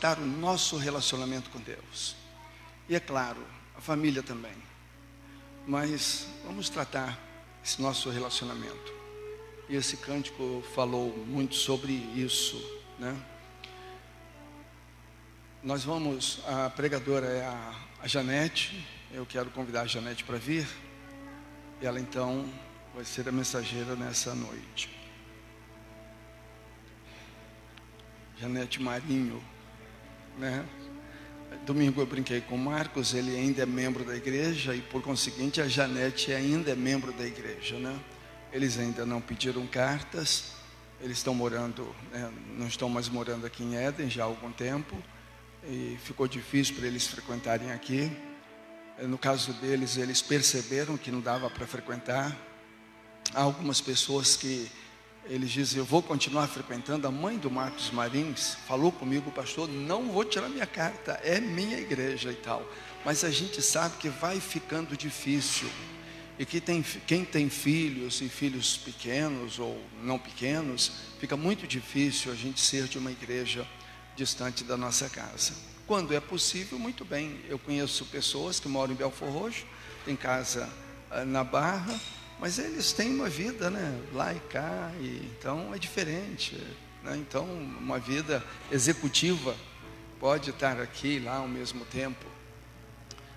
tratar o nosso relacionamento com Deus. E é claro, a família também. Mas vamos tratar esse nosso relacionamento. E esse cântico falou muito sobre isso, né? Nós vamos, a pregadora é a Janete. Eu quero convidar a Janete para vir. E ela então vai ser a mensageira nessa noite. Janete Marinho, né? Domingo eu brinquei com o Marcos, ele ainda é membro da igreja e por conseguinte a Janete ainda é membro da igreja, né? Eles ainda não pediram cartas, eles estão morando, né, não estão mais morando aqui em Éden já há algum tempo e ficou difícil para eles frequentarem aqui. No caso deles, eles perceberam que não dava para frequentar. Há algumas pessoas que eles dizem, eu vou continuar frequentando. A mãe do Marcos Marins falou comigo, pastor, não vou tirar minha carta, é minha igreja e tal. Mas a gente sabe que vai ficando difícil. E que quem tem filhos e filhos pequenos ou não pequenos, fica muito difícil a gente ser de uma igreja distante da nossa casa. Quando é possível, muito bem. Eu conheço pessoas que moram em Belford Roxo, tem casa na Barra, mas eles têm uma vida, né, lá e cá, e então é diferente, né? Então uma vida executiva pode estar aqui e lá ao mesmo tempo,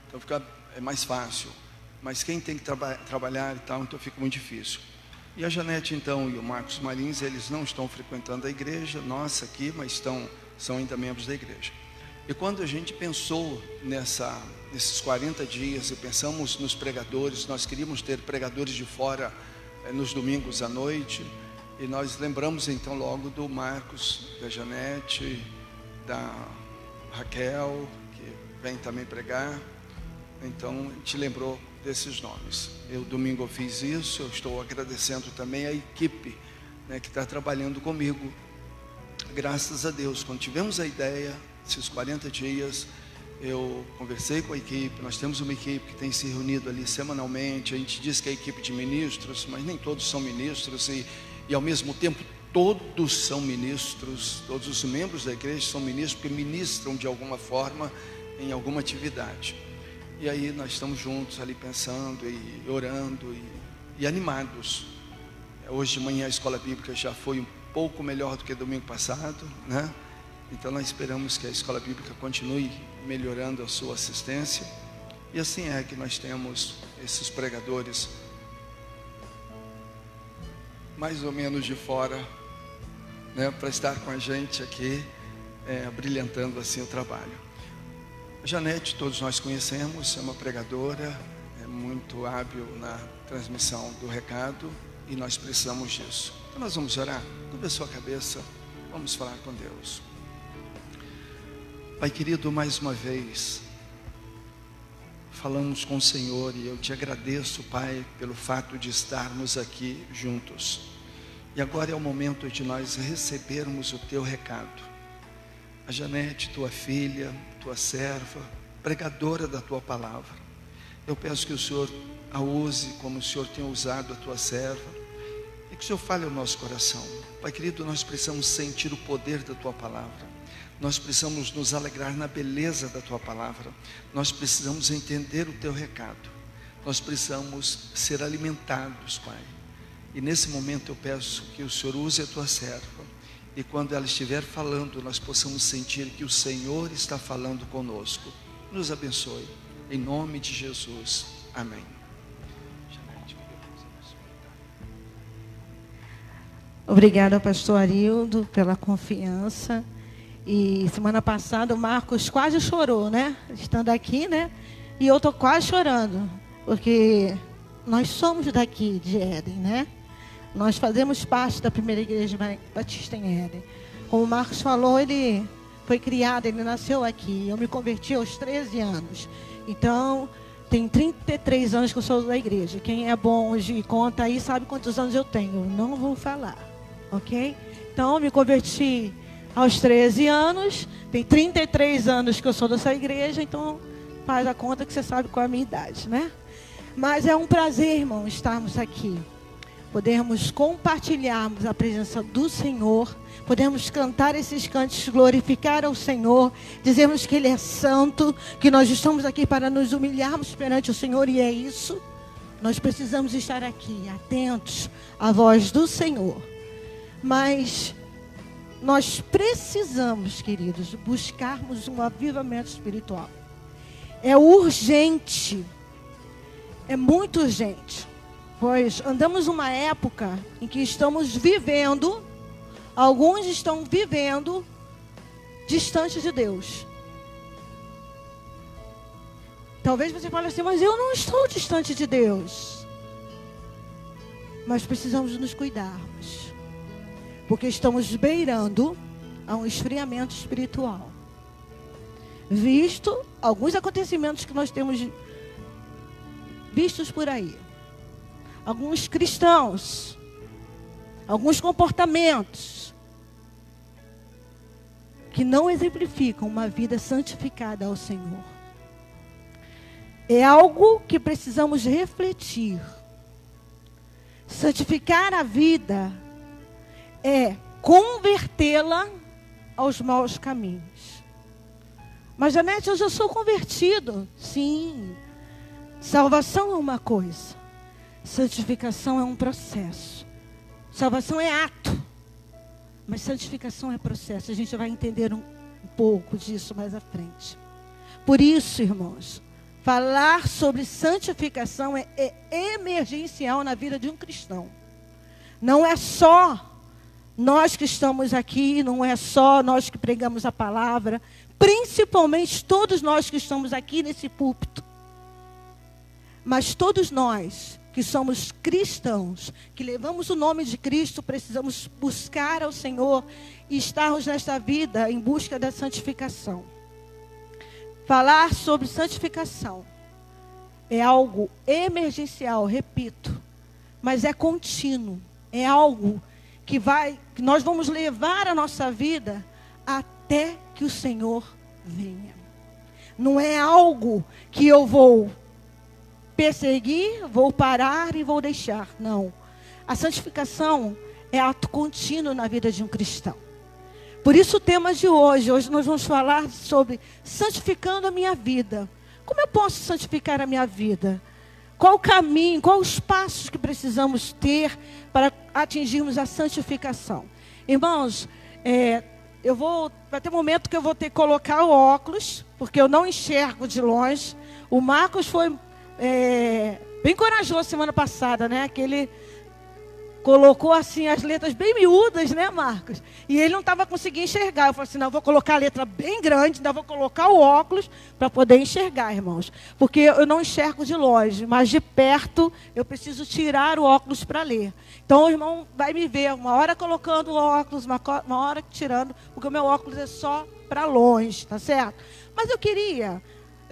então é mais fácil. Mas quem tem que trabalhar e tal, então fica muito difícil. E a Janete então e o Marcos Marins, eles não estão frequentando a igreja nossa aqui, mas são ainda membros da igreja. E quando a gente pensou nesses 40 dias e pensamos nos pregadores, nós queríamos ter pregadores de fora nos domingos à noite, e nós lembramos então logo do Marcos, da Janete, da Raquel, que vem também pregar. Então a gente lembrou desses nomes. Eu domingo eu fiz isso, eu estou agradecendo também a equipe, né, que está trabalhando comigo. Graças a Deus, quando tivemos a ideia, esses 40 dias, eu conversei com a equipe. Nós temos uma equipe que tem se reunido ali semanalmente. A gente diz que é a equipe de ministros, mas nem todos são ministros e ao mesmo tempo todos são ministros. Todos os membros da igreja são ministros, porque ministram de alguma forma em alguma atividade. E aí nós estamos juntos ali pensando e orando e animados. Hoje de manhã a escola bíblica já foi um pouco melhor do que domingo passado, né? Então nós esperamos que a escola bíblica continue melhorando a sua assistência. E assim é que nós temos esses pregadores mais ou menos de fora, né, para estar com a gente aqui, brilhantando assim o trabalho. A Janete, todos nós conhecemos, é uma pregadora, é muito hábil na transmissão do recado e nós precisamos disso. Então nós vamos orar, curva a sua cabeça, vamos falar com Deus. Pai querido, mais uma vez falamos com o Senhor e eu te agradeço, Pai, pelo fato de estarmos aqui juntos. E agora é o momento de nós recebermos o teu recado. A Janete, tua filha, tua serva, pregadora da tua palavra. Eu peço que o Senhor a use como o Senhor tem usado a tua serva e que o Senhor fale ao nosso coração. Pai querido, nós precisamos sentir o poder da tua palavra. Nós precisamos nos alegrar na beleza da tua palavra. Nós precisamos entender o teu recado. Nós precisamos ser alimentados, Pai. E nesse momento eu peço que o Senhor use a tua serva. E quando ela estiver falando, nós possamos sentir que o Senhor está falando conosco. Nos abençoe. Em nome de Jesus. Amém. Obrigada, pastor Arildo, pela confiança. E semana passada o Marcos quase chorou, né? Estando aqui, né? E eu estou quase chorando, porque nós somos daqui de Éden, né? Nós fazemos parte da primeira igreja batista em Éden. Como o Marcos falou, ele foi criado, ele nasceu aqui. Eu me converti aos 13 anos. Então, tem 33 anos que eu sou da igreja. Quem é bom de conta aí sabe quantos anos eu tenho. Eu não vou falar, ok? Então, eu me converti aos 13 anos, tem 33 anos que eu sou dessa igreja, então faz a conta que você sabe qual é a minha idade, né? Mas é um prazer, irmão, estarmos aqui. podermos compartilharmos a presença do Senhor, podemos cantar esses cantos, glorificar ao Senhor, dizermos que Ele é santo, que nós estamos aqui para nos humilharmos perante o Senhor, e é isso. Nós precisamos estar aqui, atentos à voz do Senhor. Mas nós precisamos, queridos, buscarmos um avivamento espiritual. É urgente, é muito urgente, pois andamos numa época em que estamos vivendo, alguns estão vivendo distante de Deus. Talvez você fale assim, mas eu não estou distante de Deus. Mas precisamos nos cuidarmos, porque estamos beirando a um esfriamento espiritual. Visto alguns acontecimentos que nós temos vistos por aí. Alguns cristãos, alguns comportamentos que não exemplificam uma vida santificada ao Senhor. É algo que precisamos refletir. Santificar a vida é convertê-la aos maus caminhos. Mas, Janete, eu já sou convertido. Sim. Salvação é uma coisa. Santificação é um processo. Salvação é ato. Mas santificação é processo. A gente vai entender um pouco disso mais à frente. Por isso, irmãos, falar sobre santificação é emergencial na vida de um cristão. Não é só nós que estamos aqui, não é só nós que pregamos a palavra, principalmente todos nós que estamos aqui nesse púlpito. Mas todos nós que somos cristãos, que levamos o nome de Cristo, precisamos buscar ao Senhor e estarmos nesta vida em busca da santificação. Falar sobre santificação é algo emergencial, repito, mas é contínuo. É algo que nós vamos levar a nossa vida até que o Senhor venha. Não é algo que eu vou perseguir, vou parar e vou deixar. Não. A santificação é ato contínuo na vida de um cristão. Por isso o tema de hoje nós vamos falar sobre santificando a minha vida. Como eu posso santificar a minha vida? Qual o caminho, quais os passos que precisamos ter para atingirmos a santificação? Irmãos, vai ter um momento que eu vou ter que colocar o óculos, porque eu não enxergo de longe. O Marcos foi bem corajoso semana passada, né? Que ele colocou assim as letras bem miúdas, né, Marcos? E ele não estava conseguindo enxergar. Eu falei assim, não, eu vou colocar a letra bem grande, ainda vou colocar o óculos para poder enxergar, irmãos. Porque eu não enxergo de longe, mas de perto eu preciso tirar o óculos para ler. Então o irmão vai me ver uma hora colocando o óculos, uma hora tirando, porque o meu óculos é só para longe, tá certo? Mas eu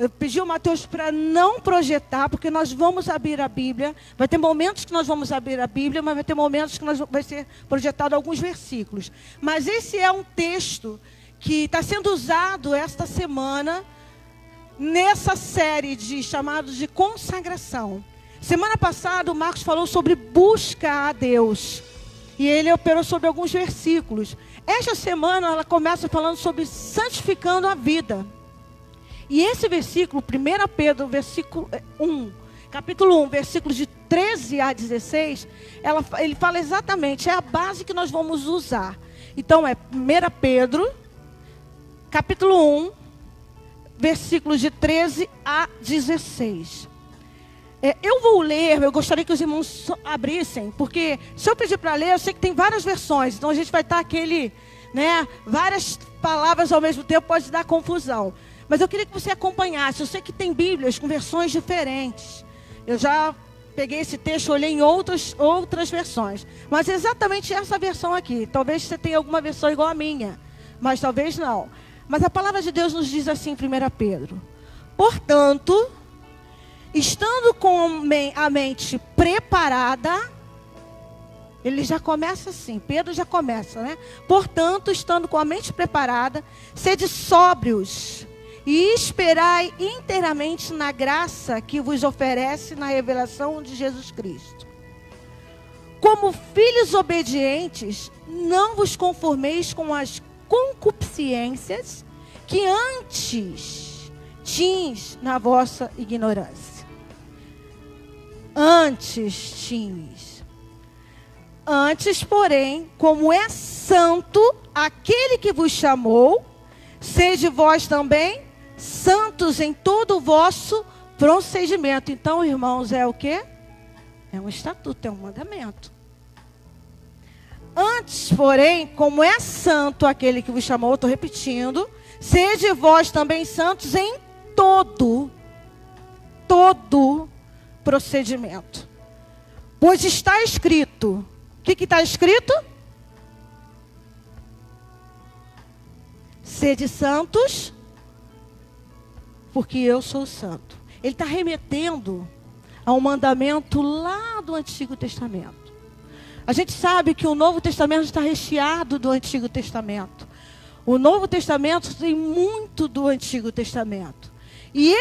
pedi ao Mateus para não projetar, porque nós vamos abrir a Bíblia. Vai ter momentos que nós vamos abrir a Bíblia, mas vai ter momentos que vai ser projetado alguns versículos. Mas esse é um texto que está sendo usado esta semana, nessa série chamados de consagração. Semana passada o Marcos falou sobre busca a Deus. E ele operou sobre alguns versículos. Esta semana ela começa falando sobre santificando a vida. E esse versículo, 1 Pedro, capítulo 1, versículos de 13 a 16, ele fala exatamente, é a base que nós vamos usar. Então é 1 Pedro, capítulo 1, versículos de 13 a 16. Eu vou ler, eu gostaria que os irmãos abrissem, porque se eu pedir para ler, eu sei que tem várias versões, então a gente vai estar várias palavras ao mesmo tempo, pode dar confusão. Mas eu queria que você acompanhasse. Eu sei que tem Bíblias com versões diferentes. Eu já peguei esse texto, olhei em outras versões. Mas é exatamente essa versão aqui. Talvez você tenha alguma versão igual a minha, mas talvez não. Mas a palavra de Deus nos diz assim em 1 Pedro. Portanto, estando com a mente preparada, ele já começa assim, Pedro já começa, né? Portanto, estando com a mente preparada, sede sóbrios e esperai inteiramente na graça que vos oferece na revelação de Jesus Cristo. Como filhos obedientes, não vos conformeis com as concupiscências que antes tinhas na vossa ignorância. Antes tinhas. Antes, porém, como é santo aquele que vos chamou, sede vós também santos em todo o vosso procedimento. Então, irmãos, é o quê? É um estatuto, é um mandamento. Antes, porém, como é santo aquele que vos chamou, estou repetindo, sede vós também santos em todo procedimento. Pois está escrito. O que está escrito? Sede santos, porque eu sou santo. Ele está remetendo a um mandamento lá do Antigo Testamento. A gente sabe que o Novo Testamento está recheado do Antigo Testamento. O Novo Testamento tem muito do Antigo Testamento. E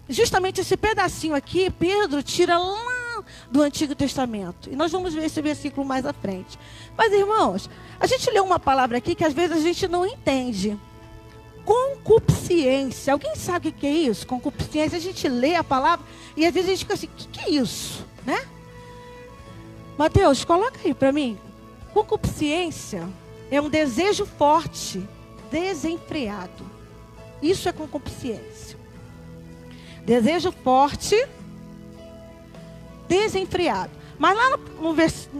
justamente esse pedacinho aqui, Pedro tira lá do Antigo Testamento. E nós vamos ver esse versículo mais à frente. Mas, irmãos, a gente lê uma palavra aqui que às vezes a gente não entende. Concupiscência. Alguém sabe o que é isso? Concupiscência. A gente lê a palavra e às vezes a gente fica assim, o que é isso? Né? Mateus, coloca aí para mim. Concupiscência é um desejo forte, desenfreado. Isso é concupiscência. Desejo forte, desenfreado. Mas lá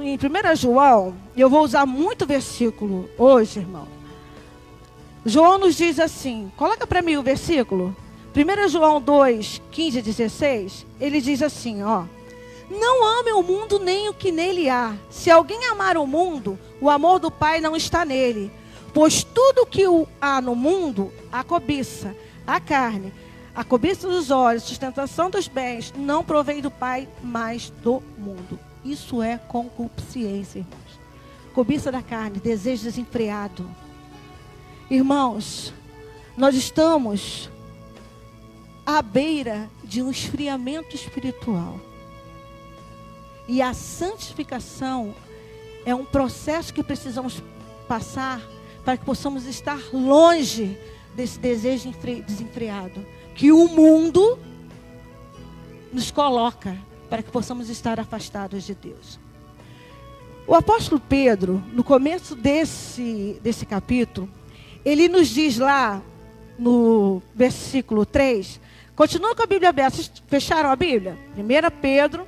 em 1 João, eu vou usar muito versículo hoje, irmão. João nos diz assim, coloca para mim o versículo. 1 João 2, 15 e 16, ele diz assim, ó. Não ame o mundo nem o que nele há. Se alguém amar o mundo, o amor do Pai não está nele. Pois tudo que há no mundo, a cobiça, a carne, a cobiça dos olhos, sustentação dos bens, não provém do Pai, mas do mundo. Isso é concupiscência, irmãos. Cobiça da carne, desejo desenfreado. Irmãos, nós estamos à beira de um esfriamento espiritual. E a santificação é um processo que precisamos passar para que possamos estar longe desse desejo desenfreado que o mundo nos coloca para que possamos estar afastados de Deus. O apóstolo Pedro, no começo desse capítulo, ele nos diz lá no versículo 3, continua com a Bíblia aberta, vocês fecharam a Bíblia? 1 Pedro,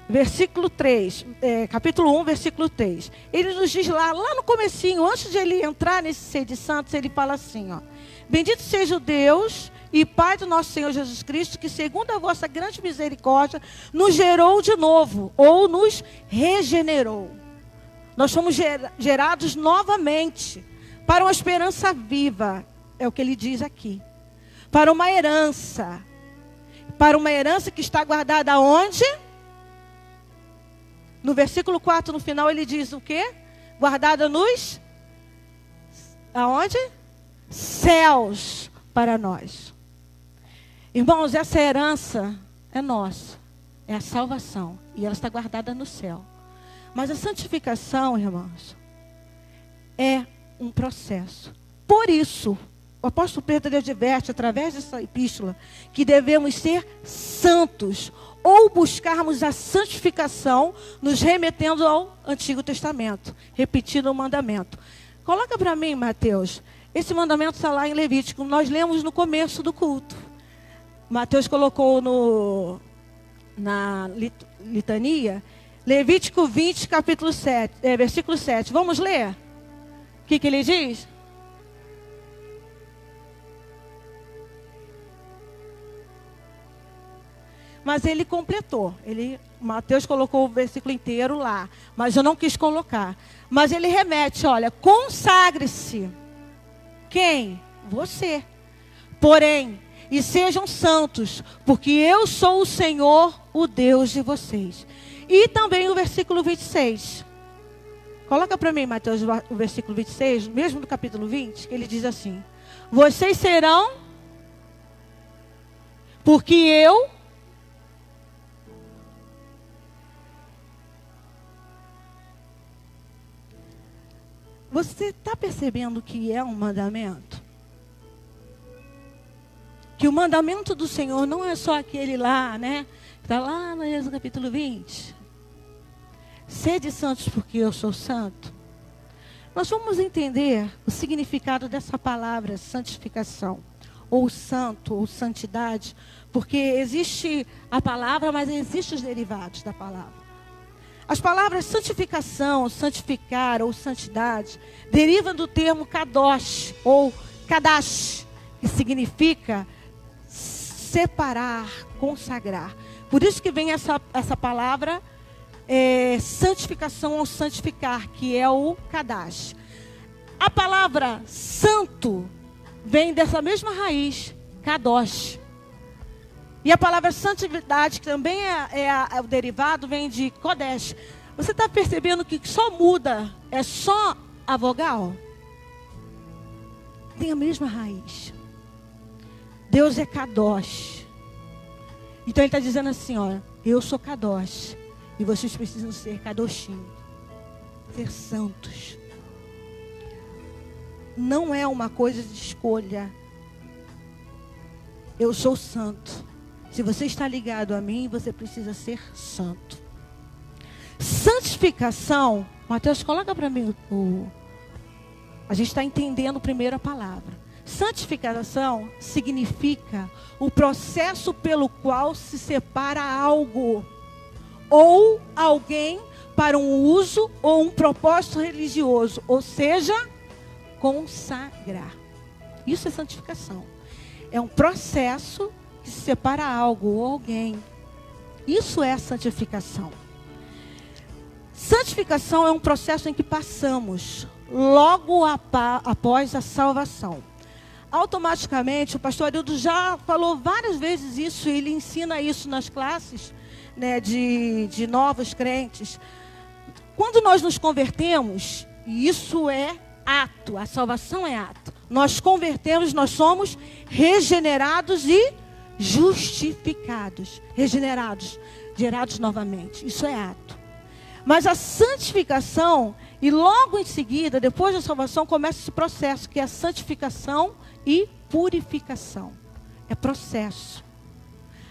versículo 3, capítulo 1, versículo 3. Ele nos diz lá no comecinho, antes de ele entrar nesse ser de santos, ele fala assim, ó. Bendito seja o Deus e Pai do nosso Senhor Jesus Cristo, que segundo a vossa grande misericórdia, nos gerou de novo, ou nos regenerou. Nós fomos gerados novamente, para uma esperança viva, é o que ele diz aqui. Para uma herança que está guardada onde? No versículo 4, no final, ele diz o quê? Guardada nos... aonde? Céus para nós. Irmãos, essa herança é nossa. É a salvação. E ela está guardada no céu. Mas a santificação, irmãos, é um processo. Por isso, o apóstolo Pedro adverte, através dessa epístola, que devemos ser santos, ou buscarmos a santificação, nos remetendo ao Antigo Testamento, repetindo o mandamento. Coloca para mim, Mateus, esse mandamento está lá em Levítico, nós lemos no começo do culto. Mateus colocou na litania, Levítico 20, capítulo 7, versículo 7. Vamos ler? O que ele diz? Mas ele completou. Mateus colocou o versículo inteiro lá. Mas eu não quis colocar. Mas ele remete, olha, consagre-se. Quem? Você. Porém, e sejam santos, porque eu sou o Senhor, o Deus de vocês. E também o versículo 26. Coloca para mim, Mateus, o versículo 26, mesmo do capítulo 20, que ele diz assim: vocês serão, porque eu Você está percebendo que é um mandamento? Que o mandamento do Senhor não é só aquele lá, né? Está lá no Êxodo capítulo 20. Sede santos porque eu sou santo. Nós vamos entender o significado dessa palavra santificação, ou santo, ou santidade, porque existe a palavra, mas existem os derivados da palavra. As palavras santificação, santificar ou santidade derivam do termo kadosh ou kadash, que significa separar, consagrar. Por isso que vem essa palavra santificação ou santificar, que é o kadash. A palavra santo vem dessa mesma raiz, kadosh. E a palavra santidade, que também é o derivado, vem de kodesh. Você está percebendo que só muda, é só a vogal? Tem a mesma raiz. Deus é kadosh. Então ele está dizendo assim, ó, eu sou kadosh. E vocês precisam ser kadoshim. Ser santos. Não é uma coisa de escolha. Eu sou santo. Se você está ligado a mim, você precisa ser santo. Santificação, Mateus, coloca para mim a gente está entendendo primeiro a palavra. Santificação significa o processo pelo qual se separa algo ou alguém para um uso ou um propósito religioso, ou seja, consagrar. Isso é santificação. É um processo que separa algo ou alguém. Isso é santificação. Santificação é um processo em que passamos logo após a salvação. Automaticamente, o pastor Arildo já falou várias vezes isso, e ele ensina isso nas classes, né, de novos crentes. Quando nós nos convertemos, isso é ato, a salvação é ato. Nós convertemos, nós somos regenerados e justificados, regenerados, gerados novamente. Isso é ato. Mas a santificação, e logo em seguida, depois da salvação, começa esse processo, que é a santificação e purificação. É processo.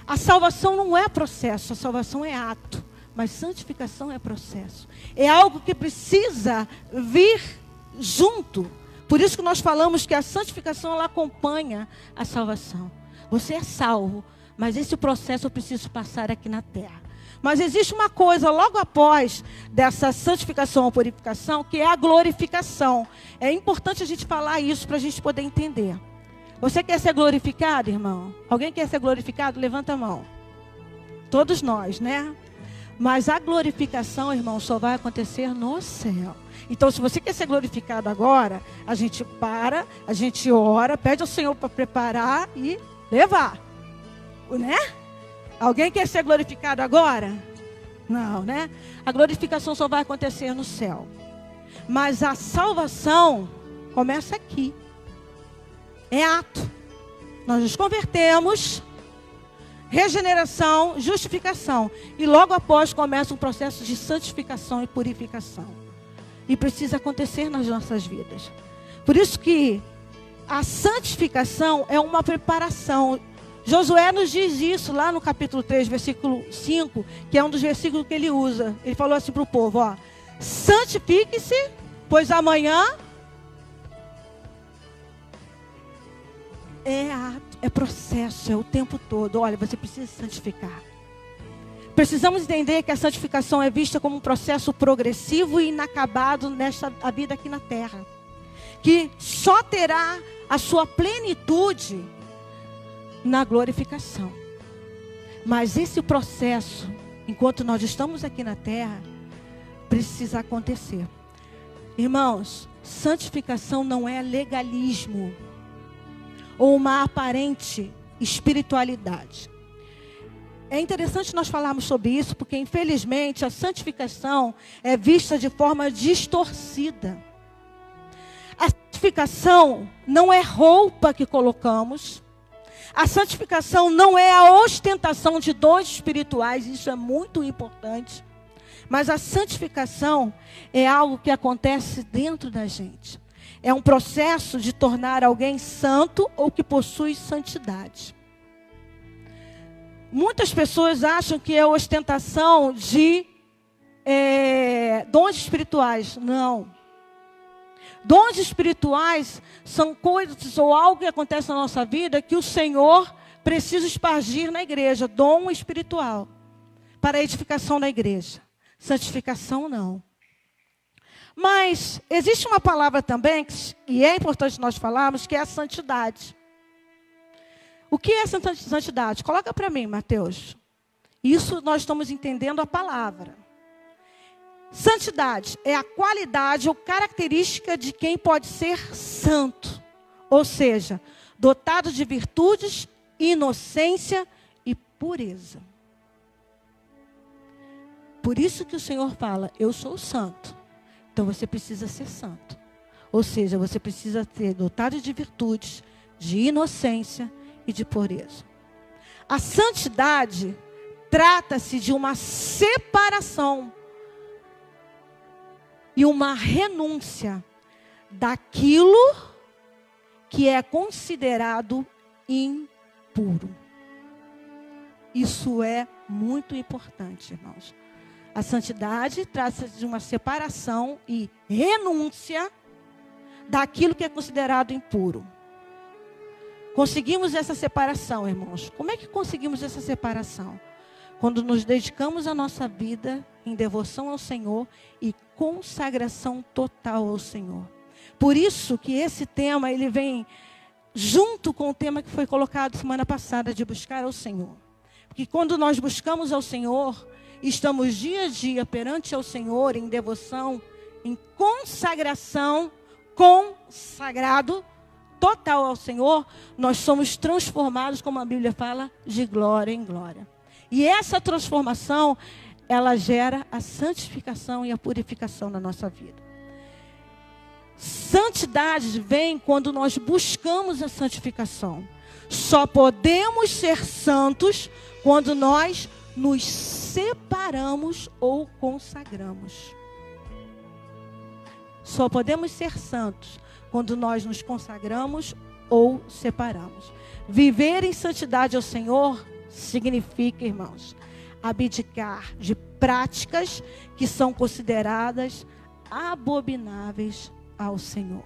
A salvação não é processo, a salvação é ato. Mas santificação é processo. É algo que precisa vir junto. Por isso que nós falamos que a santificação, ela acompanha a salvação. Você é salvo, mas esse processo eu preciso passar aqui na terra. Mas existe uma coisa logo após dessa santificação ou purificação, que é a glorificação. É importante a gente falar isso para a gente poder entender. Você quer ser glorificado, irmão? Alguém quer ser glorificado? Levanta a mão. Todos nós, né? Mas a glorificação, irmão, só vai acontecer no céu. Então, se você quer ser glorificado agora, a gente para, a gente ora, pede ao Senhor para preparar e levar. Né? Alguém quer ser glorificado agora? Não, né? A glorificação só vai acontecer no céu. Mas a salvação começa aqui. É ato. Nós nos convertemos, regeneração, justificação. E logo após começa um processo de santificação e purificação. E precisa acontecer nas nossas vidas. Por isso que a santificação é uma preparação. Josué nos diz isso lá no capítulo 3, versículo 5, que é um dos versículos que ele usa. Ele falou assim para o povo, ó: santifique-se, pois amanhã é ato, é processo, é o tempo todo. Olha, você precisa se santificar. Precisamos entender que a santificação é vista como um processo progressivo e inacabado nesta vida aqui na terra, que só terá a sua plenitude na glorificação. Mas esse processo, enquanto nós estamos aqui na terra, precisa acontecer. Irmãos, santificação não é legalismo ou uma aparente espiritualidade. É interessante nós falarmos sobre isso, porque infelizmente a santificação é vista de forma distorcida. A santificação não é roupa que colocamos. A santificação não é a ostentação de dons espirituais, isso é muito importante. Mas a santificação é algo que acontece dentro da gente. É um processo de tornar alguém santo ou que possui santidade. Muitas pessoas acham que é ostentação de dons espirituais. Não. Dons espirituais são coisas ou algo que acontece na nossa vida que o Senhor precisa espargir na igreja. Dom espiritual para a edificação da igreja. Santificação não. Mas existe uma palavra também, e é importante nós falarmos, que é a santidade. O que é santidade? Coloca para mim, Mateus. Isso nós estamos entendendo a palavra. Santidade é a qualidade ou característica de quem pode ser santo. Ou seja, dotado de virtudes, inocência e pureza. Por isso que o Senhor fala, eu sou santo. Então você precisa ser santo. Ou seja, você precisa ser dotado de virtudes, de inocência e de pureza. A santidade trata-se de uma separação e uma renúncia daquilo que é considerado impuro. Isso é muito importante, irmãos. A santidade trata-se de uma separação e renúncia daquilo que é considerado impuro. Conseguimos essa separação, irmãos. Como é que conseguimos essa separação? Quando nos dedicamos a nossa vida em devoção ao Senhor e consagração total ao Senhor. Por isso que esse tema, ele vem junto com o tema que foi colocado semana passada, de buscar ao Senhor. Porque quando nós buscamos ao Senhor, estamos dia a dia perante ao Senhor em devoção, em consagração, consagrado total ao Senhor, nós somos transformados, como a Bíblia fala, de glória em glória. E essa transformação, ela gera a santificação e a purificação na nossa vida. Santidade vem quando nós buscamos a santificação. Só podemos ser santos quando nós nos separamos ou consagramos. Só podemos ser santos quando nós nos consagramos ou separamos. Viver em santidade ao Senhor significa, irmãos, abdicar de práticas que são consideradas abomináveis ao Senhor.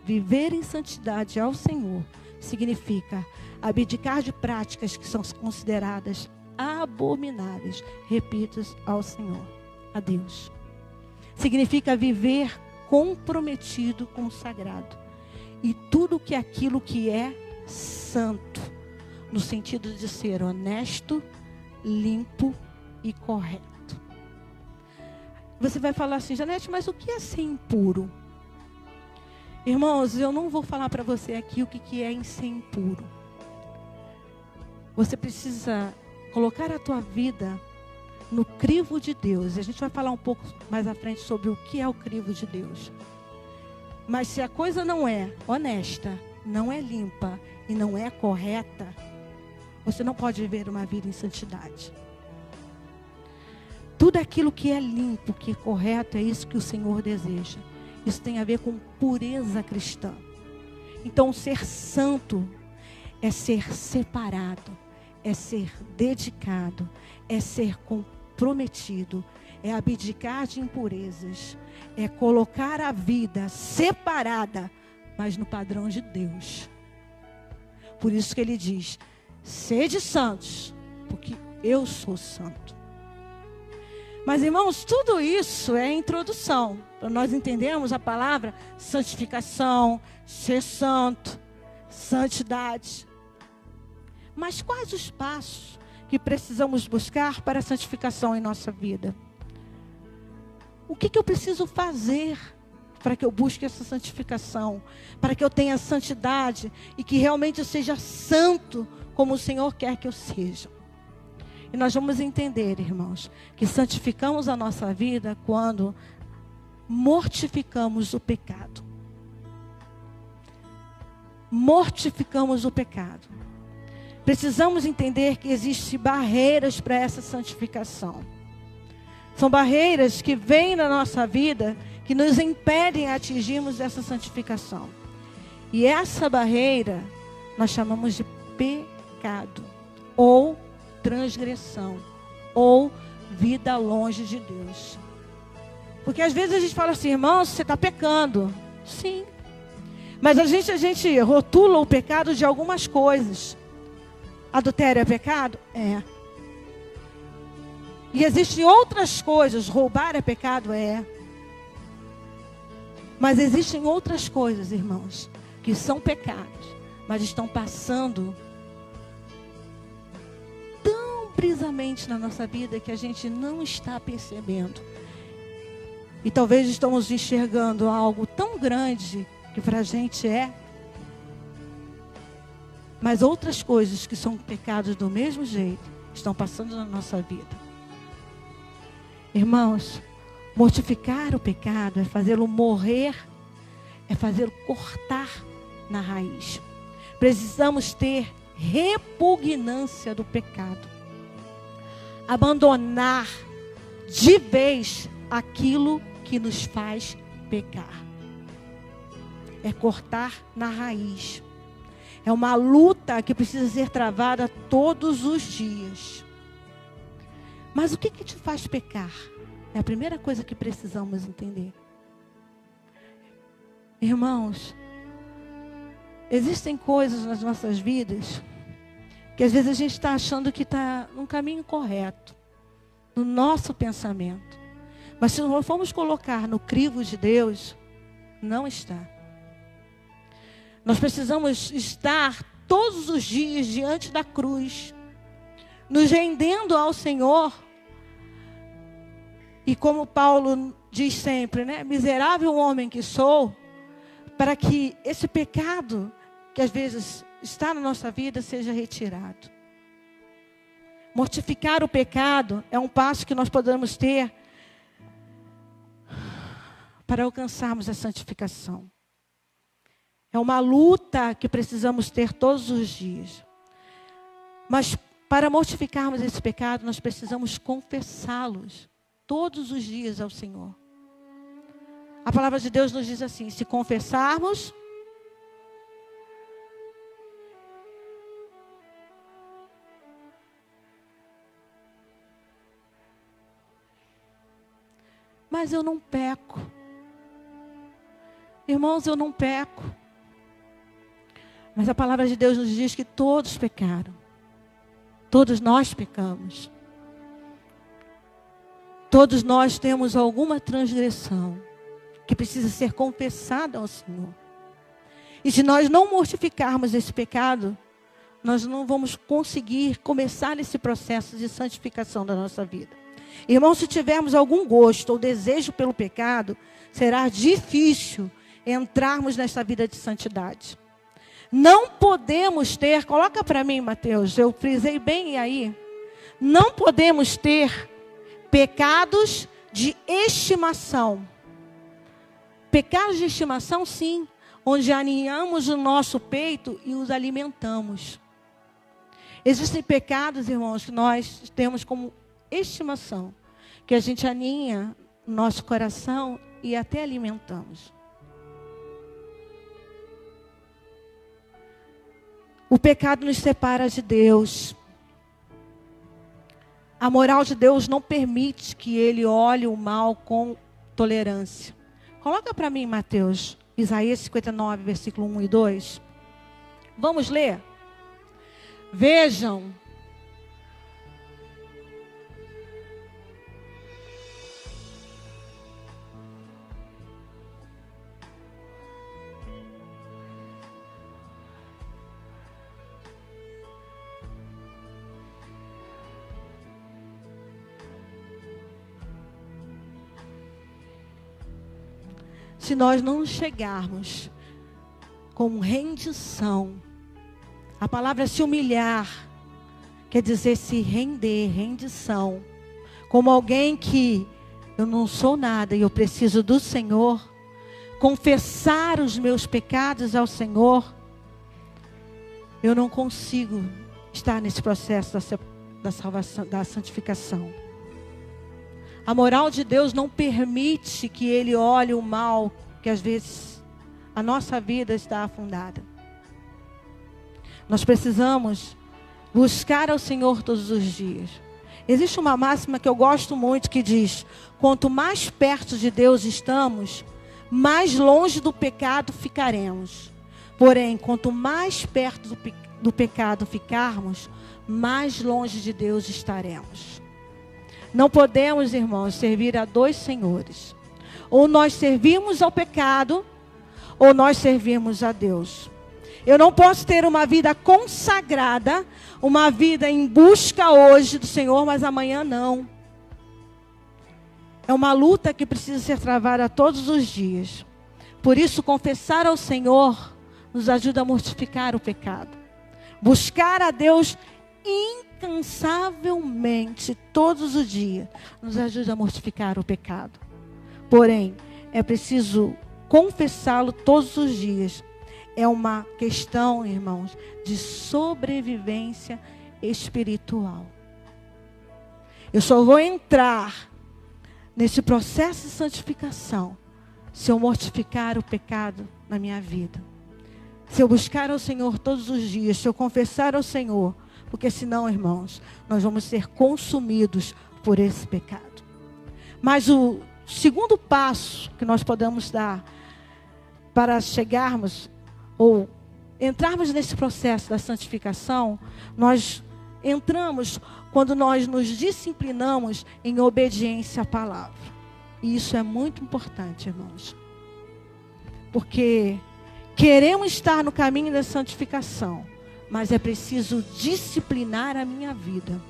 Viver em santidade ao Senhor significa abdicar de práticas que são consideradas abomináveis, repito, ao Senhor, a Deus. Significa viver comprometido, consagrado. E tudo que aquilo que é santo, no sentido de ser honesto, limpo e correto. Você vai falar assim, Janete, mas o que é ser impuro? Irmãos, eu não vou falar para você aqui o que é ser impuro. Você precisa colocar a tua vida no crivo de Deus. A gente vai falar um pouco mais à frente sobre o que é o crivo de Deus. Mas se a coisa não é honesta, não é limpa e não é correta, você não pode viver uma vida em santidade. Tudo aquilo que é limpo, que é correto, é isso que o Senhor deseja. Isso tem a ver com pureza cristã. Então, ser santo é ser separado, é ser dedicado, é ser comprometido, é abdicar de impurezas, é colocar a vida separada, mas no padrão de Deus. Por isso que ele diz, sede santos, porque eu sou santo. Mas, irmãos, tudo isso é introdução, para nós entendermos a palavra santificação, ser santo, santidade. Mas quais os passos que precisamos buscar para a santificação em nossa vida? O que eu preciso fazer para que eu busque essa santificação? Para que eu tenha santidade e que realmente eu seja santo como o Senhor quer que eu seja. E nós vamos entender, irmãos, que santificamos a nossa vida quando mortificamos o pecado. Mortificamos o pecado. precisamos entender que existem barreiras para essa santificação. São barreiras que vêm na nossa vida, que nos impedem a atingirmos essa santificação. E essa barreira nós chamamos de pecado, ou transgressão, ou vida longe de Deus. Porque às vezes a gente fala assim, irmão, você está pecando. Sim. Mas a gente rotula o pecado de algumas coisas. Adultério é pecado? É. E existem outras coisas. Roubar é pecado? É. Mas existem outras coisas, irmãos, que são pecados, mas estão passando tão brisamente na nossa vida que a gente não está percebendo. E talvez estamos enxergando algo tão grande que para a gente é. Mas outras coisas que são pecados do mesmo jeito estão passando na nossa vida. Irmãos, mortificar o pecado é fazê-lo morrer, é fazê-lo cortar na raiz. Precisamos ter repugnância do pecado. Abandonar de vez aquilo que nos faz pecar. É cortar na raiz. É uma luta que precisa ser travada todos os dias. Mas o que te faz pecar? É a primeira coisa que precisamos entender. Irmãos, existem coisas nas nossas vidas que às vezes a gente está achando que está num caminho correto, no nosso pensamento. Mas se nós formos colocar no crivo de Deus, não está. Nós precisamos estar todos os dias diante da cruz, nos rendendo ao Senhor. E como Paulo diz sempre, né? Miserável homem que sou, para que esse pecado que às vezes está na nossa vida seja retirado. Mortificar o pecado é um passo que nós podemos ter para alcançarmos a santificação. É uma luta que precisamos ter todos os dias. Mas para mortificarmos esse pecado, nós precisamos confessá-los todos os dias ao Senhor. A palavra de Deus nos diz assim: se confessarmos, mas eu não peco. Irmãos, eu não peco. Mas a palavra de Deus nos diz que todos pecaram. Todos nós pecamos. Todos nós temos alguma transgressão que precisa ser confessada ao Senhor. E se nós não mortificarmos esse pecado, nós não vamos conseguir começar esse processo de santificação da nossa vida. Irmãos, se tivermos algum gosto ou desejo pelo pecado, será difícil entrarmos nessa vida de santidade. Não podemos ter, coloca para mim, Mateus, eu frisei bem aí. Não podemos ter pecados de estimação. Pecados de estimação, sim, onde aninhamos o nosso peito e os alimentamos. Existem pecados, irmãos, que nós temos como estimação, que a gente aninha no nosso coração e até alimentamos. O pecado nos separa de Deus. A moral de Deus não permite que Ele olhe o mal com tolerância. Coloca para mim, Mateus, Isaías 59, versículo 1 e 2. Vamos ler? Vejam. Se nós não chegarmos com rendição, a palavra se humilhar quer dizer se render, rendição, como alguém que eu não sou nada e eu preciso do Senhor, confessar os meus pecados ao Senhor, eu não consigo estar nesse processo da salvação, da santificação. A moral de Deus não permite que Ele olhe o mal que às vezes a nossa vida está afundada. Nós precisamos buscar ao Senhor todos os dias. Existe uma máxima que eu gosto muito que diz: quanto mais perto de Deus estamos, mais longe do pecado ficaremos. Porém, quanto mais perto do pecado ficarmos, mais longe de Deus estaremos. Não podemos, irmãos, servir a dois senhores. Ou nós servimos ao pecado, ou nós servimos a Deus. Eu não posso ter uma vida consagrada, uma vida em busca hoje do Senhor, mas amanhã não. É uma luta que precisa ser travada todos os dias. Por isso, confessar ao Senhor nos ajuda a mortificar o pecado. Buscar a Deus incansavelmente todos os dias nos ajuda a mortificar o pecado. Porém, é preciso confessá-lo todos os dias. É uma questão, irmãos, de sobrevivência espiritual. Eu só vou entrar nesse processo de santificação se eu mortificar o pecado na minha vida. Se eu buscar ao Senhor todos os dias, se eu confessar ao Senhor, porque senão, irmãos, nós vamos ser consumidos por esse pecado. Mas o segundo passo que nós podemos dar para chegarmos ou entrarmos nesse processo da santificação, nós entramos quando nós nos disciplinamos em obediência à palavra. E isso é muito importante, irmãos. Porque queremos estar no caminho da santificação, mas é preciso disciplinar a minha vida.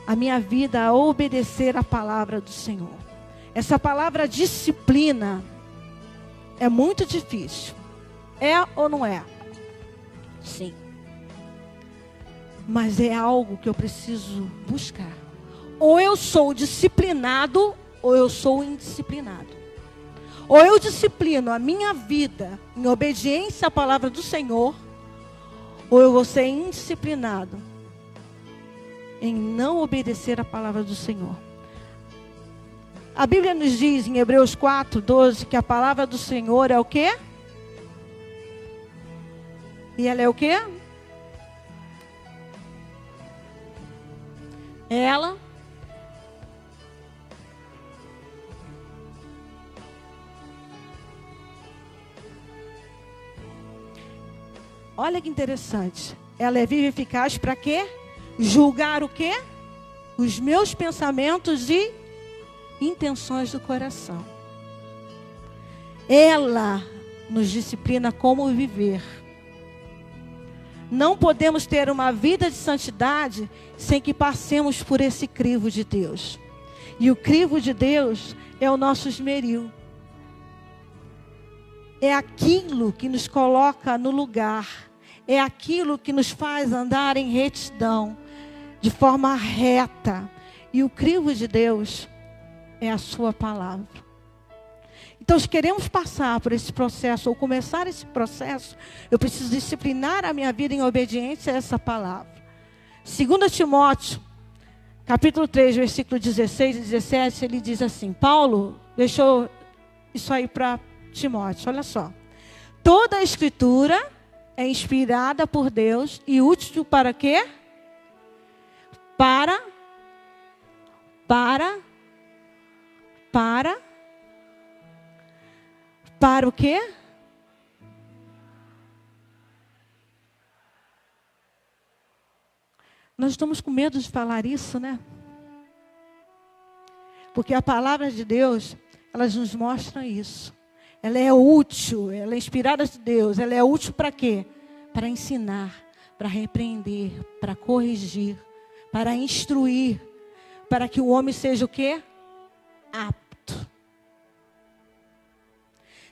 A minha vida a obedecer à palavra do Senhor. Essa palavra disciplina é muito difícil. É ou não é? Sim. Mas é algo que eu preciso buscar. Ou eu sou disciplinado, ou eu sou indisciplinado. Ou eu disciplino a minha vida em obediência à palavra do Senhor, ou eu vou ser indisciplinado em não obedecer à palavra do Senhor. A Bíblia nos diz em Hebreus 4:12 que a palavra do Senhor é o quê? E ela é o quê? Ela olha que interessante. Ela é viva e eficaz para quê? Julgar o quê? Os meus pensamentos e intenções do coração. Ela nos disciplina como viver. Não podemos ter uma vida de santidade sem que passemos por esse crivo de Deus. E o crivo de Deus é o nosso esmeril. É aquilo que nos coloca no lugar. É aquilo que nos faz andar em retidão, de forma reta. E o crivo de Deus é a sua palavra. Então, se queremos passar por esse processo, ou começar esse processo, eu preciso disciplinar a minha vida em obediência a essa palavra. 2 Timóteo, capítulo 3, versículo 16 e 17, ele diz assim, Paulo deixou isso aí para Timóteo, olha só. Toda a escritura é inspirada por Deus e útil para quê? Para o quê? Nós estamos com medo de falar isso, né? Porque a palavra de Deus, elas nos mostram isso. Ela é útil, ela é inspirada de Deus. Ela é útil para quê? Para ensinar, para repreender, para corrigir, para instruir, para que o homem seja o quê? Apto.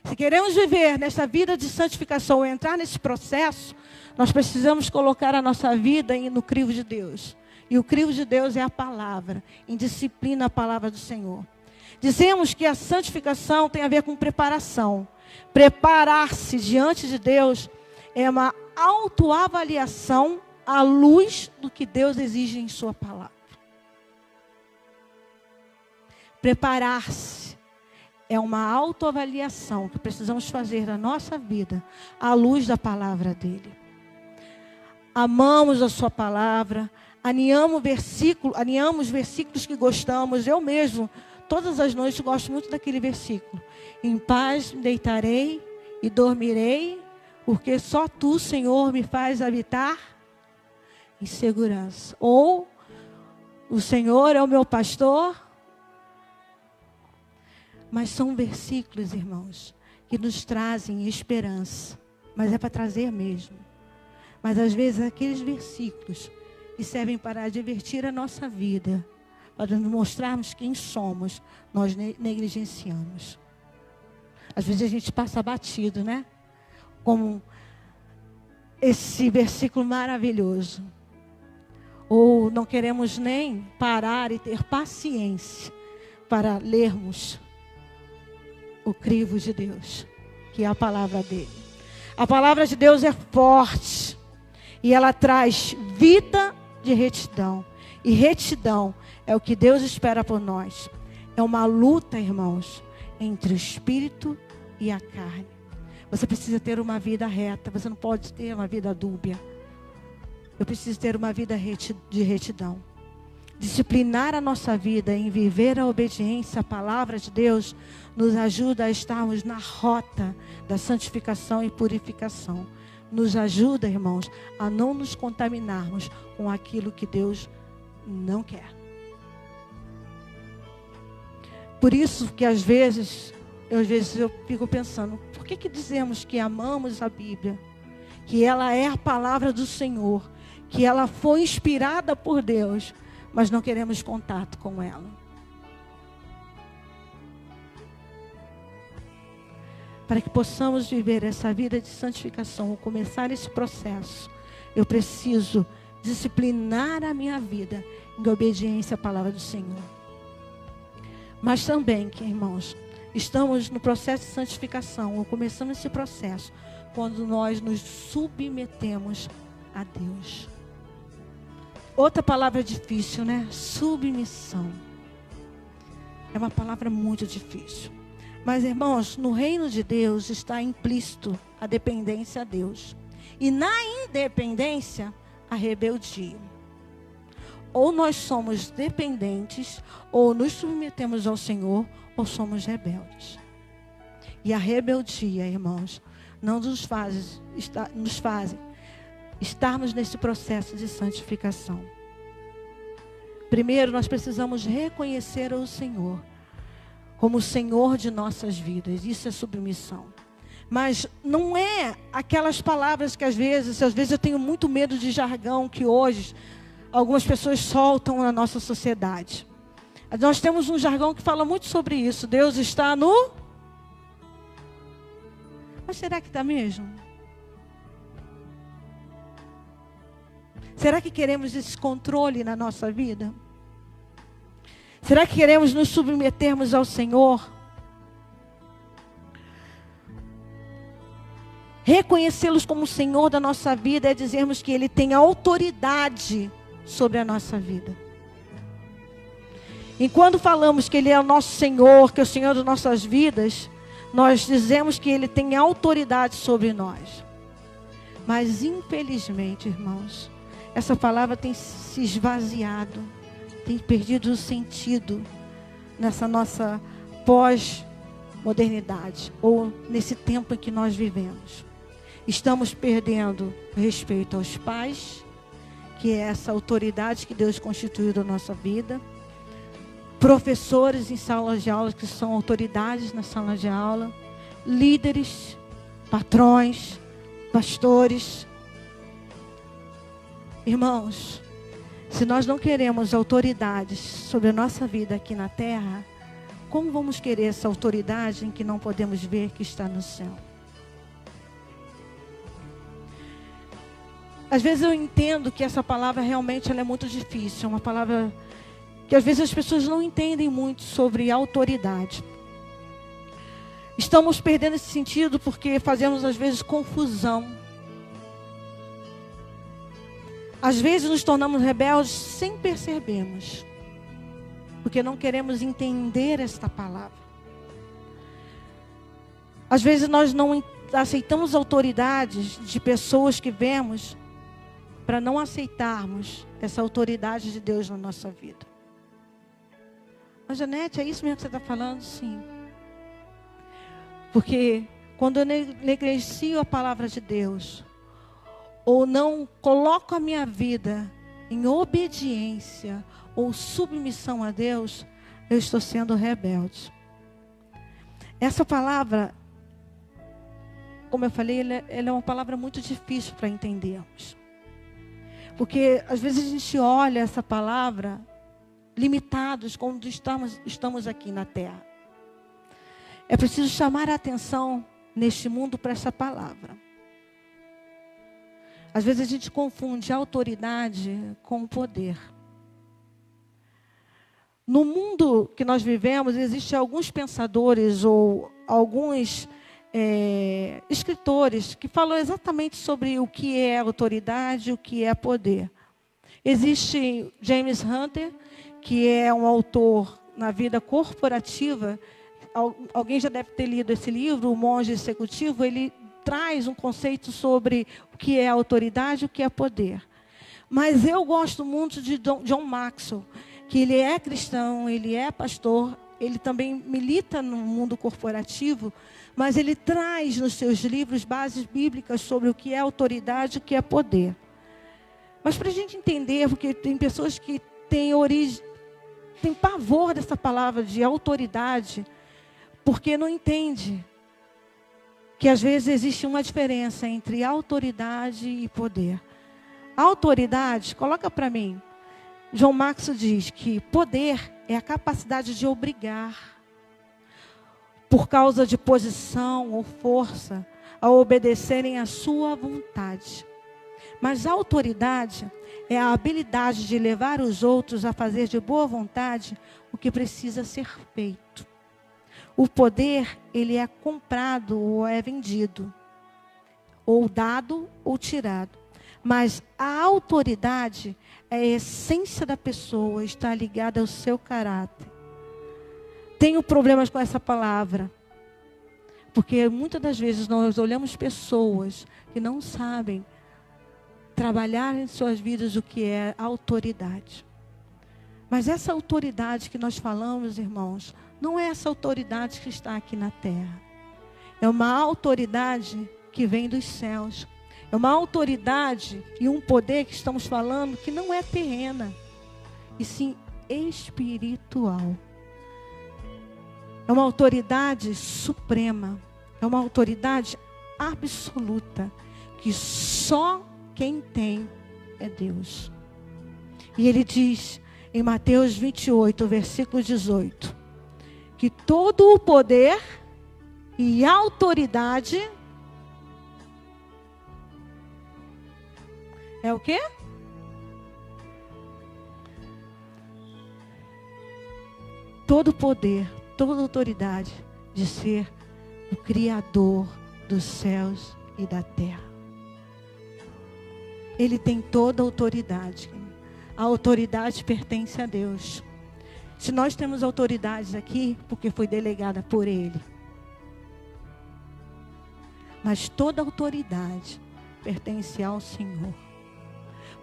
Se queremos viver nessa vida de santificação ou entrar nesse processo, nós precisamos colocar a nossa vida no crivo de Deus. E o crivo de Deus é a palavra, em disciplina a palavra do Senhor. Dizemos que a santificação tem a ver com preparação. Preparar-se diante de Deus é uma autoavaliação à luz do que Deus exige em sua palavra. Preparar-se é uma autoavaliação que precisamos fazer na nossa vida à luz da palavra dele. Amamos a sua palavra, alinhamos versículos que gostamos. Eu mesmo, todas as noites, gosto muito daquele versículo. Em paz me deitarei e dormirei, porque só tu, Senhor, me faz habitar em segurança. Ou, o Senhor é o meu pastor. Mas são versículos, irmãos, que nos trazem esperança. Mas é para trazer mesmo. Mas às vezes aqueles versículos que servem para advertir a nossa vida, para nos mostrarmos quem somos, nós negligenciamos. Às vezes a gente passa batido, né? Como esse versículo maravilhoso. Ou não queremos nem parar e ter paciência para lermos o crivo de Deus, que é a palavra dele. A palavra de Deus é forte e ela traz vida de retidão. E retidão é o que Deus espera por nós. É uma luta, irmãos, entre o espírito e a carne. Você precisa ter uma vida reta, você não pode ter uma vida dúbia. Eu preciso ter uma vida de retidão. Disciplinar a nossa vida em viver a obediência à palavra de Deus nos ajuda a estarmos na rota da santificação e purificação. Nos ajuda, irmãos, a não nos contaminarmos com aquilo que Deus não quer. Por isso que às vezes eu fico pensando, por que dizemos que amamos a Bíblia? Que ela é a palavra do Senhor, que ela foi inspirada por Deus, mas não queremos contato com ela. Para que possamos viver essa vida de santificação, ou começar esse processo, eu preciso disciplinar a minha vida em obediência à palavra do Senhor. Mas também, irmãos, estamos no processo de santificação, ou começamos esse processo, quando nós nos submetemos a Deus. Outra palavra difícil, né? Submissão. É uma palavra muito difícil. Mas, irmãos, no reino de Deus está implícito a dependência a Deus. E na independência, a rebeldia. Ou nós somos dependentes, ou nos submetemos ao Senhor, ou somos rebeldes. E a rebeldia, irmãos, não nos faz estarmos nesse processo de santificação. Primeiro, nós precisamos reconhecer o Senhor como o Senhor de nossas vidas. Isso é submissão. Mas não é aquelas palavras que às vezes eu tenho muito medo de jargão que hoje algumas pessoas soltam na nossa sociedade. Nós temos um jargão que fala muito sobre isso. Deus está no... Mas será que está mesmo? Será que queremos esse controle na nossa vida? Será que queremos nos submetermos ao Senhor? Reconhecê-los como o Senhor da nossa vida é dizermos que Ele tem autoridade sobre a nossa vida. E quando falamos que Ele é o nosso Senhor, que é o Senhor das nossas vidas, nós dizemos que Ele tem autoridade sobre nós. Mas infelizmente, irmãos, essa palavra tem se esvaziado, tem perdido o sentido nessa nossa pós-modernidade, ou nesse tempo em que nós vivemos. Estamos perdendo respeito aos pais, que é essa autoridade que Deus constituiu da nossa vida. Professores em salas de aula, que são autoridades na sala de aula. Líderes, patrões, pastores. Irmãos, se nós não queremos autoridades sobre a nossa vida aqui na terra, como vamos querer essa autoridade em que não podemos ver que está no céu? Às vezes eu entendo que essa palavra realmente ela é muito difícil. É uma palavra que às vezes as pessoas não entendem muito sobre autoridade. Estamos perdendo esse sentido porque fazemos às vezes confusão. Às vezes nos tornamos rebeldes sem percebermos, porque não queremos entender esta palavra. Às vezes nós não aceitamos autoridades de pessoas que vemos, para não aceitarmos essa autoridade de Deus na nossa vida. Mas, Janete, é isso mesmo que você está falando? Sim. Porque quando eu negligencio a palavra de Deus, ou não coloco a minha vida em obediência ou submissão a Deus, eu estou sendo rebelde. Essa palavra, como eu falei, ela é uma palavra muito difícil para entendermos. Porque às vezes a gente olha essa palavra limitados quando estamos aqui na terra. É preciso chamar a atenção neste mundo para essa palavra. Às vezes a gente confunde a autoridade com o poder. No mundo que nós vivemos, existem alguns pensadores ou alguns escritores que falam exatamente sobre o que é autoridade e o que é poder. Existe James Hunter, que é um autor na vida corporativa. Alguém já deve ter lido esse livro, O Monge Executivo. Ele traz um conceito sobre o que é autoridade e o que é poder. Mas eu gosto muito de John Maxwell, que ele é cristão, ele é pastor, ele também milita no mundo corporativo, mas ele traz nos seus livros bases bíblicas sobre o que é autoridade e o que é poder. Mas para a gente entender, porque tem pessoas que têm pavor dessa palavra de autoridade, porque não entende que às vezes existe uma diferença entre autoridade e poder. Autoridade, coloca para mim, John Maxwell diz que poder é a capacidade de obrigar, por causa de posição ou força, a obedecerem à sua vontade. Mas a autoridade é a habilidade de levar os outros a fazer de boa vontade o que precisa ser feito. O poder, ele é comprado ou é vendido, ou dado ou tirado. Mas a autoridade é a essência da pessoa, está ligada ao seu caráter. Tenho problemas com essa palavra, porque muitas das vezes nós olhamos pessoas que não sabem trabalhar em suas vidas o que é autoridade. Mas essa autoridade que nós falamos, irmãos, não é essa autoridade que está aqui na terra. É uma autoridade que vem dos céus. É uma autoridade e um poder que estamos falando que não é terrena, e sim espiritual. É uma autoridade suprema. É uma autoridade absoluta, que só quem tem é Deus. E ele diz em Mateus 28, versículo 18, que todo o poder e autoridade é o quê? Todo poder, toda autoridade de ser o Criador dos céus e da terra. Ele tem toda a autoridade. A autoridade pertence a Deus. Se nós temos autoridades aqui, porque foi delegada por Ele. Mas toda autoridade pertence ao Senhor.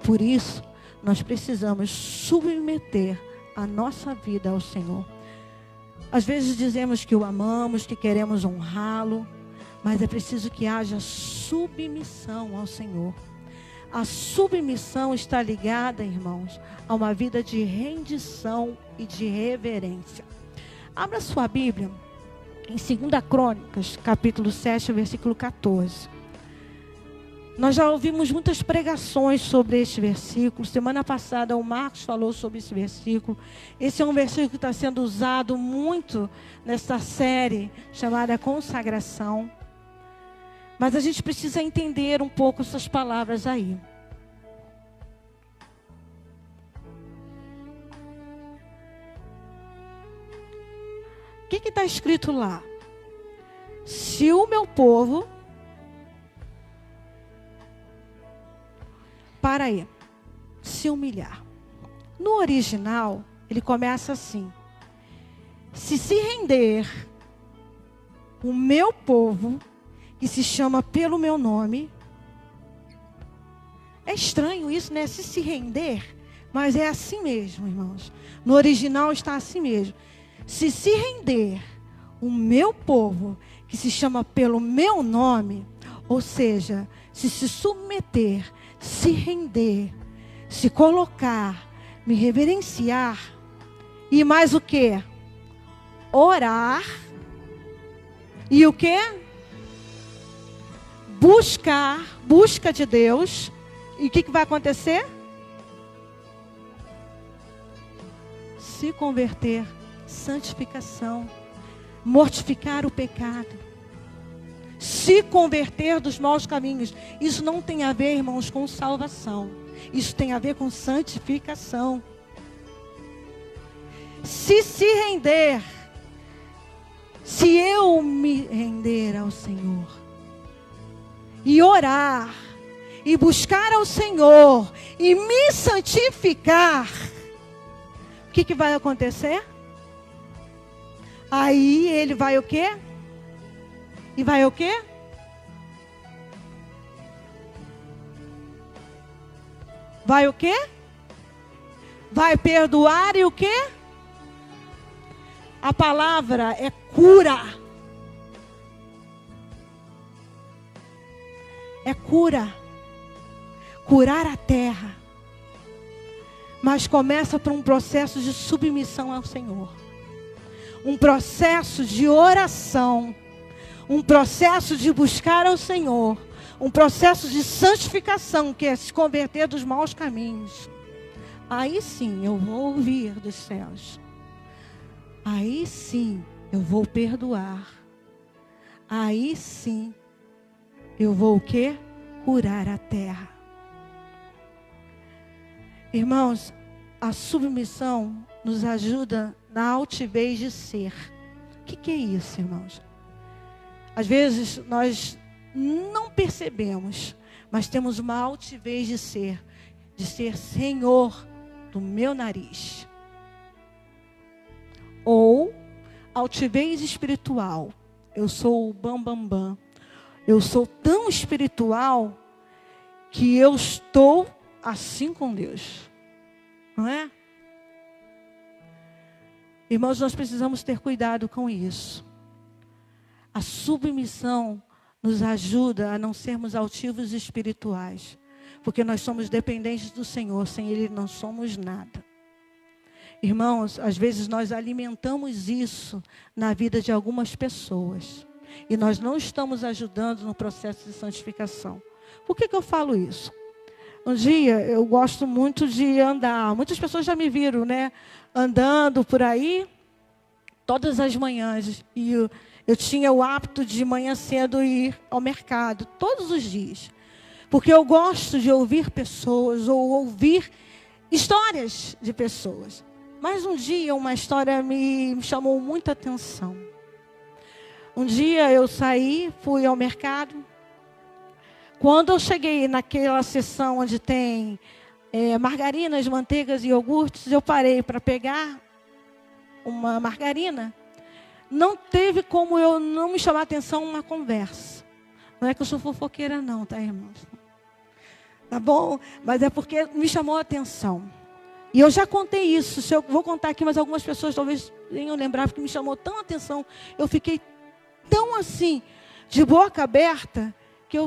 Por isso, nós precisamos submeter a nossa vida ao Senhor. Às vezes dizemos que o amamos, que queremos honrá-lo, mas é preciso que haja submissão ao Senhor. A submissão está ligada, irmãos, a uma vida de rendição e de reverência. Abra sua Bíblia em 2 Crônicas, capítulo 7, versículo 14. Nós já ouvimos muitas pregações sobre este versículo. Semana passada o Marcos falou sobre esse versículo. Esse é um versículo que está sendo usado muito nessa série chamada Consagração. Mas a gente precisa entender um pouco essas palavras aí. O que está escrito lá? Se o meu povo... Para aí. se humilhar. No original, ele começa assim: se render o meu povo, que se chama pelo meu nome. É estranho isso, né? Se render, mas é assim mesmo, irmãos. No original está assim mesmo. Se render o meu povo, que se chama pelo meu nome, ou seja, se submeter, se render, se colocar, me reverenciar, e mais o quê? Orar, e o quê? Busca de Deus. E o que vai acontecer? Se converter, santificação, mortificar o pecado, se converter dos maus caminhos. Isso não tem a ver, irmãos, com salvação. Isso tem a ver com santificação. Se render, se eu me render ao Senhor e orar, e buscar ao Senhor, e me santificar, o que vai acontecer? Aí ele vai o quê? E vai o quê? Vai o quê? Vai perdoar e o quê? A palavra é cura. É cura. Curar a terra. Mas começa por um processo de submissão ao Senhor. Um processo de oração. Um processo de buscar ao Senhor. Um processo de santificação, que é se converter dos maus caminhos. Aí sim eu vou ouvir dos céus. Aí sim eu vou perdoar. Aí sim eu vou o quê? Curar a terra. Irmãos, a submissão nos ajuda na altivez de ser. O que é isso, irmãos? Às vezes nós não percebemos, mas temos uma altivez de ser Senhor do meu nariz. Ou altivez espiritual. Eu sou o bam. Eu sou tão espiritual que eu estou assim com Deus. Não é? Irmãos, nós precisamos ter cuidado com isso. A submissão nos ajuda a não sermos altivos espirituais. Porque nós somos dependentes do Senhor. Sem Ele não somos nada. Irmãos, às vezes nós alimentamos isso na vida de algumas pessoas. E nós não estamos ajudando no processo de santificação. Por que eu falo isso? Um dia, eu gosto muito de andar. Muitas pessoas já me viram, né? Andando por aí, todas as manhãs. E eu tinha o hábito de manhã cedo ir ao mercado, todos os dias. Porque eu gosto de ouvir pessoas, ou ouvir histórias de pessoas. Mas um dia, uma história me chamou muita atenção. Um dia eu saí, fui ao mercado. Quando eu cheguei naquela seção onde tem margarinas, manteigas e iogurtes, eu parei para pegar uma margarina. Não teve como eu não me chamar a atenção uma conversa. Não é que eu sou fofoqueira não, tá, irmãos? Tá bom? Mas é porque me chamou a atenção. E eu já contei isso. Se eu vou contar aqui, mas algumas pessoas talvez venham lembrar, porque me chamou tão a atenção. Eu fiquei tão assim, de boca aberta, que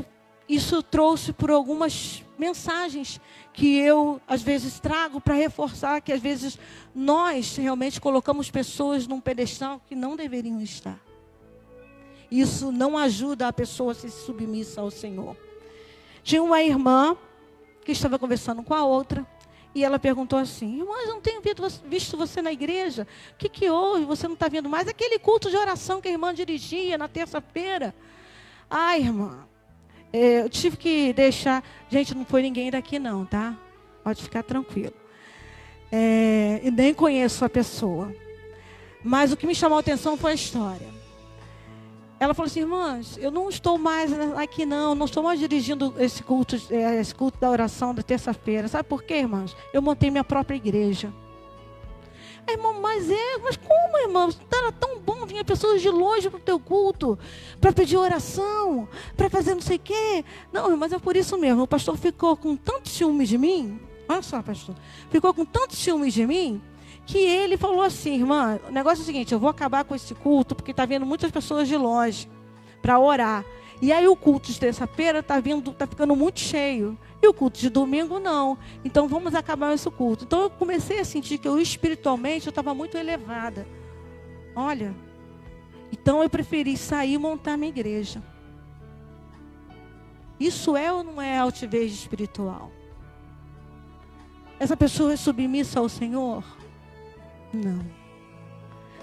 isso trouxe por algumas mensagens que eu, às vezes, trago para reforçar que, às vezes, nós realmente colocamos pessoas num pedestal que não deveriam estar. Isso não ajuda a pessoa a ser submissa ao Senhor. Tinha uma irmã que estava conversando com a outra e ela perguntou assim: irmã, eu não tenho visto você na igreja. O que houve? Você não está vindo mais? Aquele culto de oração que a irmã dirigia na terça-feira. Ah, irmã, eu tive que deixar... Gente, não foi ninguém daqui não, tá? Pode ficar tranquilo. E nem conheço a pessoa. Mas o que me chamou a atenção foi a história. ela falou assim: irmãs, eu não estou mais aqui não estou mais dirigindo esse culto da oração da terça-feira. Sabe por quê, irmãs? Eu montei minha própria igreja. Irmão, mas como, irmão? Era tão bom, vinha pessoas de longe para o teu culto, para pedir oração, para fazer não sei o quê. Não, mas é por isso mesmo. O pastor ficou com tantos ciúmes de mim. Olha só, pastor. Ficou com tantos ciúmes de mim, que ele falou assim: irmã, o negócio é o seguinte, eu vou acabar com esse culto, porque está vindo muitas pessoas de longe para orar. E aí o culto de terça-feira está ficando muito cheio. E o culto de domingo não. Então vamos acabar esse culto. Então eu comecei a sentir que espiritualmente eu estava muito elevada. Olha, então eu preferi sair e montar minha igreja. Isso é ou não é altivez espiritual? Essa pessoa é submissa ao Senhor? Não.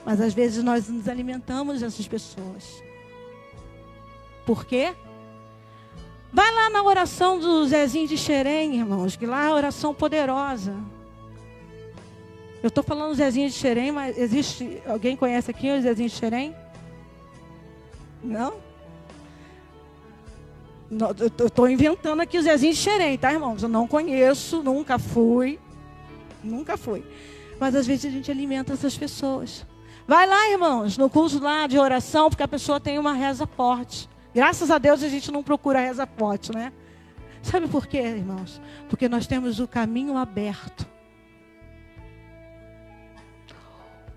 Mas às vezes nós nos alimentamos dessas pessoas. Por quê? Vai lá na oração do Zezinho de Xerém, irmãos, que lá é a oração poderosa. Eu estou falando Zezinho de Xerém, mas existe, alguém conhece aqui o Zezinho de Xerém? Não? Eu estou inventando aqui o Zezinho de Xerém, tá, irmãos? Eu não conheço, nunca fui. Mas às vezes a gente alimenta essas pessoas. Vai lá, irmãos, no curso lá de oração, porque a pessoa tem uma reza forte. Graças a Deus a gente não procura reza forte, né? Sabe por quê, irmãos? Porque nós temos o caminho aberto.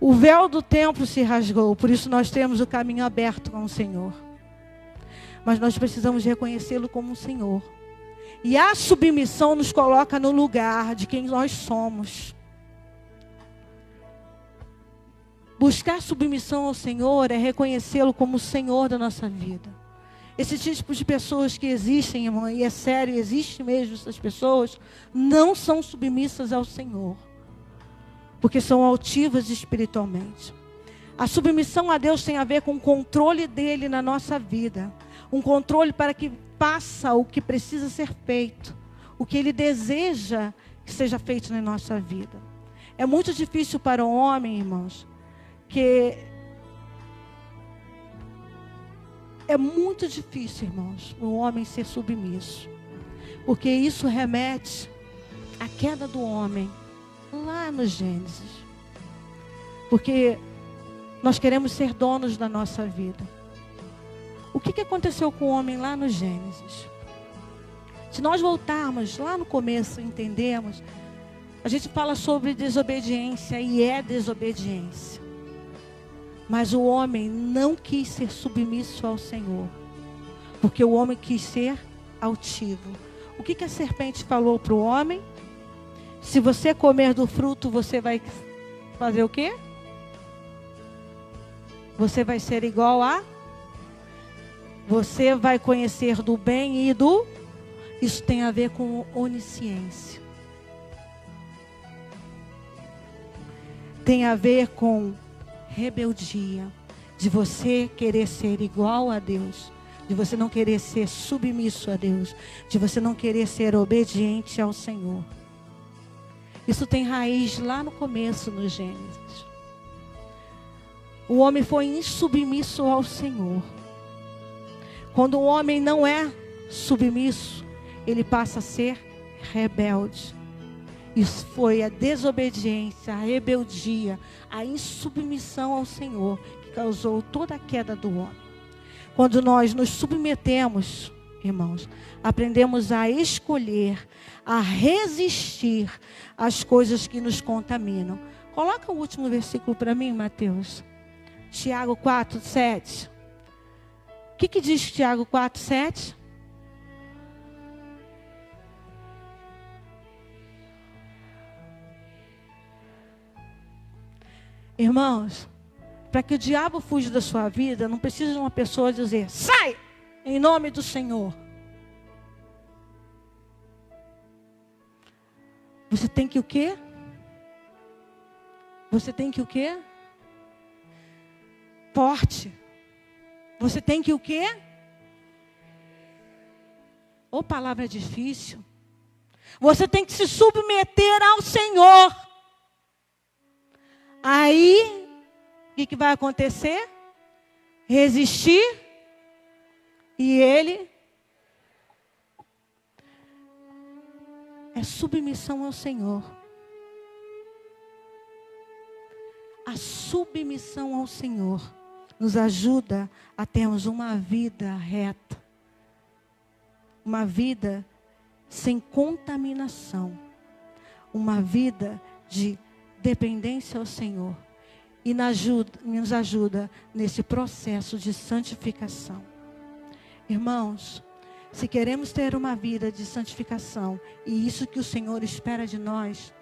O véu do templo se rasgou, por isso nós temos o caminho aberto com o Senhor. Mas nós precisamos reconhecê-lo como o Senhor. E a submissão nos coloca no lugar de quem nós somos. Buscar submissão ao Senhor é reconhecê-lo como o Senhor da nossa vida. Esse tipo de pessoas que existem, irmão, e é sério, existe mesmo essas pessoas, não são submissas ao Senhor. Porque são altivas espiritualmente. A submissão a Deus tem a ver com o controle dele na nossa vida. Um controle para que faça o que precisa ser feito. O que ele deseja que seja feito na nossa vida. É muito difícil para o homem, irmãos, é muito difícil, irmãos, o homem ser submisso. Porque isso remete à queda do homem, lá no Gênesis. Porque nós queremos ser donos da nossa vida. O que aconteceu com o homem lá no Gênesis? Se nós voltarmos lá no começo, entendemos, a gente fala sobre desobediência e é desobediência. Mas o homem não quis ser submisso ao Senhor. Porque o homem quis ser altivo. O que a serpente falou para o homem? Se você comer do fruto, você vai fazer o quê? Você vai ser igual a... Você vai conhecer do bem e do... Isso tem a ver com onisciência. Tem a ver com rebeldia. De você querer ser igual a Deus. De você não querer ser submisso a Deus. De você não querer ser obediente ao Senhor. Isso tem raiz lá no começo, no Gênesis. O homem foi insubmisso ao Senhor. Quando o homem não é submisso, ele passa a ser rebelde. Isso foi a desobediência, a rebeldia, a insubmissão ao Senhor que causou toda a queda do homem. Quando nós nos submetemos, irmãos, aprendemos a escolher, a resistir às coisas que nos contaminam. Coloca o último versículo para mim, Mateus. Tiago 4, 7. O que diz Tiago 4, 7? Irmãos, para que o diabo fuja da sua vida, não precisa de uma pessoa dizer, sai, em nome do Senhor. Você tem que o quê? Você tem que o quê? Forte. Você tem que o quê? Ô, palavra difícil. Você tem que se submeter ao Senhor. Aí, o que vai acontecer? Resistir E Ele é submissão ao Senhor. A submissão ao Senhor nos ajuda a termos uma vida reta. Uma vida sem contaminação. Uma vida de dependência ao Senhor. E nos ajuda nesse processo de santificação. Irmãos, se queremos ter uma vida de santificação, e isso que o Senhor espera de nós,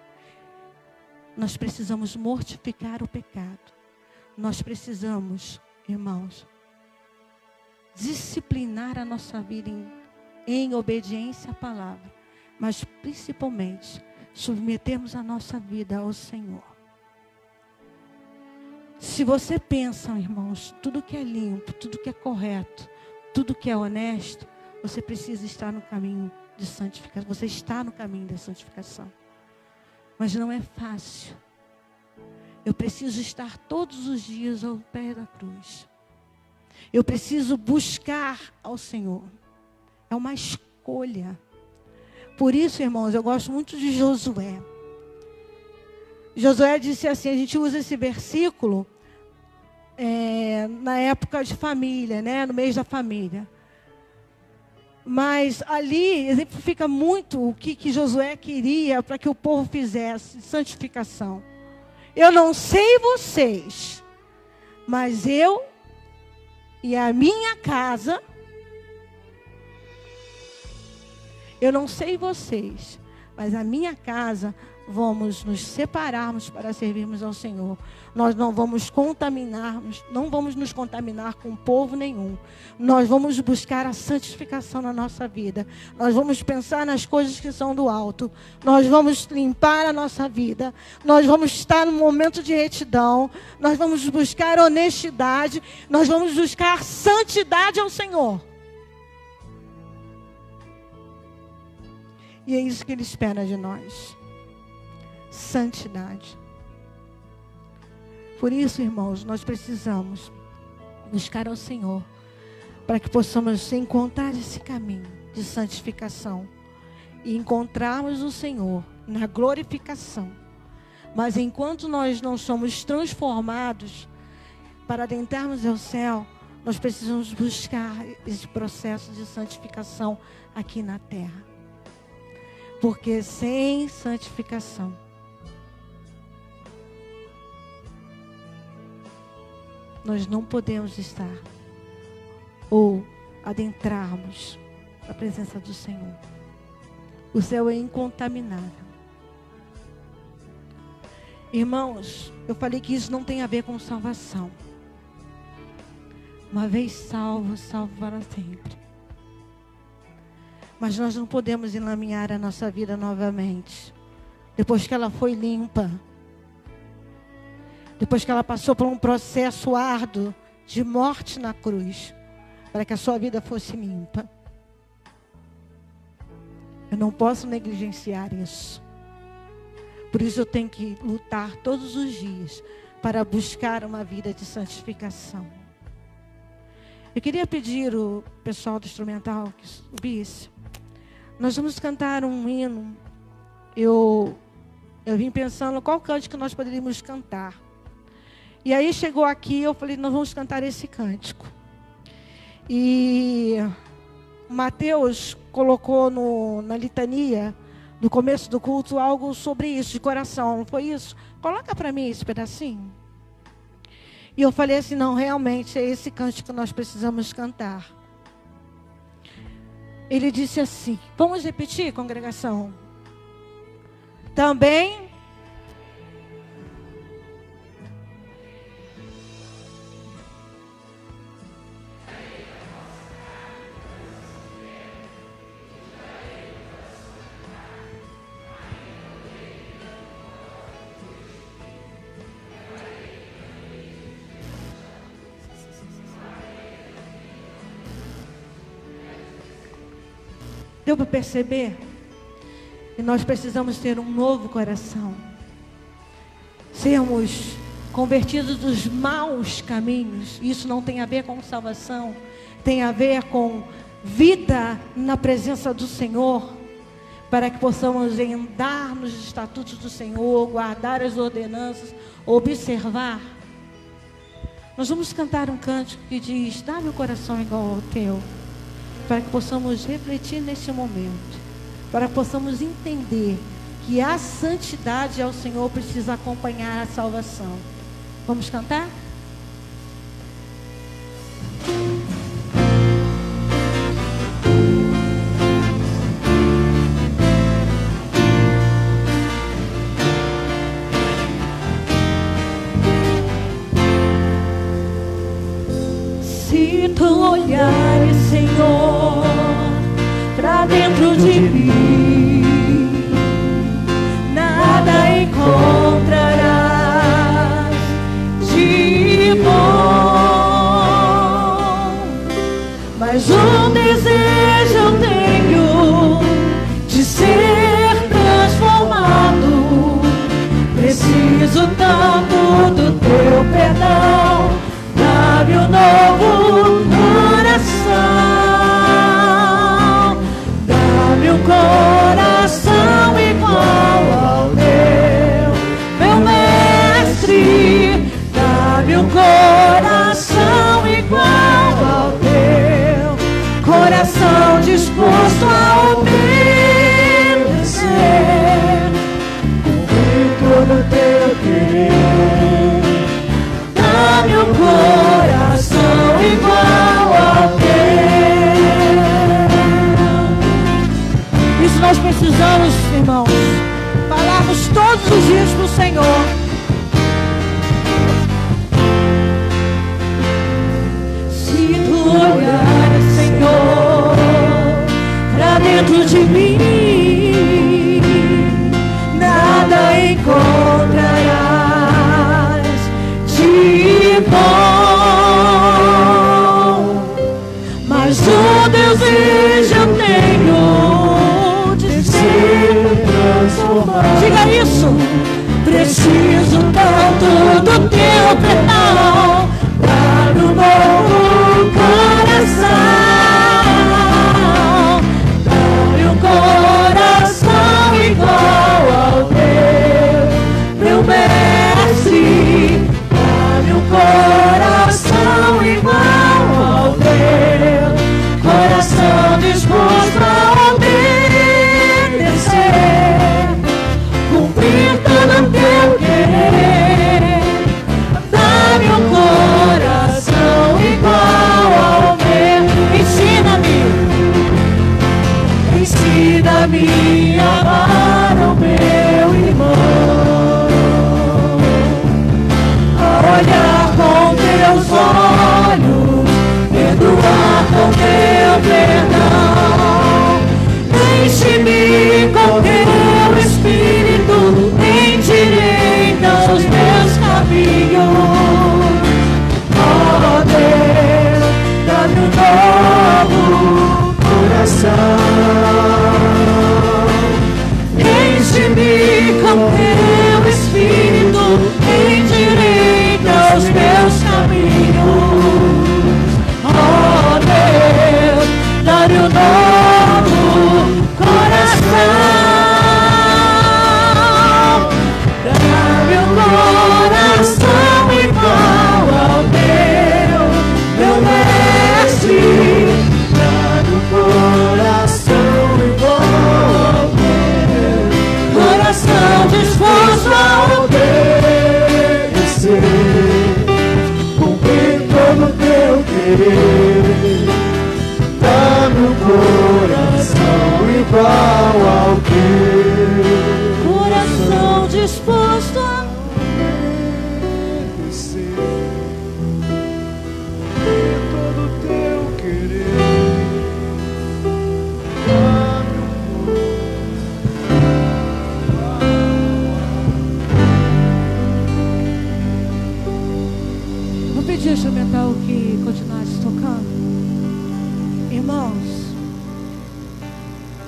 nós precisamos mortificar o pecado. Nós precisamos, irmãos, disciplinar a nossa vida em obediência à palavra, mas principalmente submetermos a nossa vida ao Senhor. Se você pensa, irmãos, tudo que é limpo, tudo que é correto, tudo que é honesto, você precisa estar no caminho de santificação. Você está no caminho da santificação. Mas não é fácil. Eu preciso estar todos os dias ao pé da cruz. Eu preciso buscar ao Senhor. É uma escolha. Por isso, irmãos, eu gosto muito de Josué. Josué disse assim, a gente usa esse versículo na época de família, né? No mês da família. Mas ali exemplifica muito o que Josué queria para que o povo fizesse, santificação. Eu não sei vocês, mas eu e a minha casa, eu não sei vocês, mas a minha casa, vamos nos separarmos para servirmos ao Senhor. Nós não vamos não vamos nos contaminar com povo nenhum. Nós vamos buscar a santificação na nossa vida. Nós vamos pensar nas coisas que são do alto. Nós vamos limpar a nossa vida. Nós vamos estar num momento de retidão. Nós vamos buscar honestidade. Nós vamos buscar santidade ao Senhor. E é isso que Ele espera de nós. Santidade. Por isso, irmãos, nós precisamos buscar ao Senhor para que possamos encontrar esse caminho de santificação e encontrarmos o Senhor na glorificação. Mas enquanto nós não somos transformados para adentrarmos ao céu, nós precisamos buscar esse processo de santificação aqui na terra. Porque sem santificação, nós não podemos estar ou adentrarmos a presença do Senhor. O céu é incontaminável. Irmãos, eu falei que isso não tem a ver com salvação. Uma vez salvo, salvo para sempre. Mas nós não podemos enlamear a nossa vida novamente, depois que ela foi limpa. Depois que ela passou por um processo árduo de morte na cruz, para que a sua vida fosse limpa. Eu não posso negligenciar isso. Por isso eu tenho que lutar todos os dias para buscar uma vida de santificação. Eu queria pedir o pessoal do instrumental que subisse. Nós vamos cantar um hino. Eu vim pensando qual cântico que nós poderíamos cantar. E aí chegou aqui, eu falei, nós vamos cantar esse cântico. E Mateus colocou na litania, no começo do culto, algo sobre isso, de coração, não foi isso? Coloca para mim esse pedacinho. E eu falei assim, não, realmente é esse cântico que nós precisamos cantar. Ele disse assim, vamos repetir, congregação? Também... Deu para perceber? E nós precisamos ter um novo coração. Sermos convertidos dos maus caminhos. Isso não tem a ver com salvação, tem a ver com vida na presença do Senhor, para que possamos andar nos estatutos do Senhor, guardar as ordenanças, observar. Nós vamos cantar um cântico que diz: dá meu coração igual ao teu, para que possamos refletir neste momento, para que possamos entender que a santidade ao Senhor precisa acompanhar a salvação. Vamos cantar? Se tu olhares, Senhor, pra dentro de mim, nada encontrarás de bom, mas um desejo eu tenho de ser transformado. Preciso tanto do teu perdão. Dá-me um novo coração, dá-me um coração igual ao teu, meu mestre. Dá-me um coração igual ao teu, coração disposto a obedecer, cumprir todo o teu querer. Dá-me um coração igual ao teu. Isso nós precisamos, irmãos, falarmos todos os dias para o Senhor. Se tu olhares, Senhor, pra dentro de mim, nada encontrarás de bom, mas o desejo eu tenho de ser transformado. Diga isso. Preciso tanto do teu perdão. Dá-me um novo coração, dá-me um coração igual ao teu, meu mestre. Dá-me um coração igual ao teu, coração disposto a obedecer, cumprir todo o teu querer. Dá-me um coração igual ao meu. Ensina-me a amar o meu irmão, a olhar com teus olhos, perdoar com teu perdão. Enche-me com teu Espírito, endireita os meus caminhos. Oh Deus, dá-me um novo coração. Enche-me com teu Espírito, endireita os meus caminhos. Oh Deus, dá-me um novo coração. Dá-me um coração igual ao teu, meu mestre. Dá-me um coração igual ao teu, coração disposto a obedecer, cumprir todo o teu querer. Dá-me um coração igual ao teu, coração disposto a obedecer, cumprir todo o teu querer. Dá-me um Vou pedir ao instrumental que continuasse tocando. Irmãos,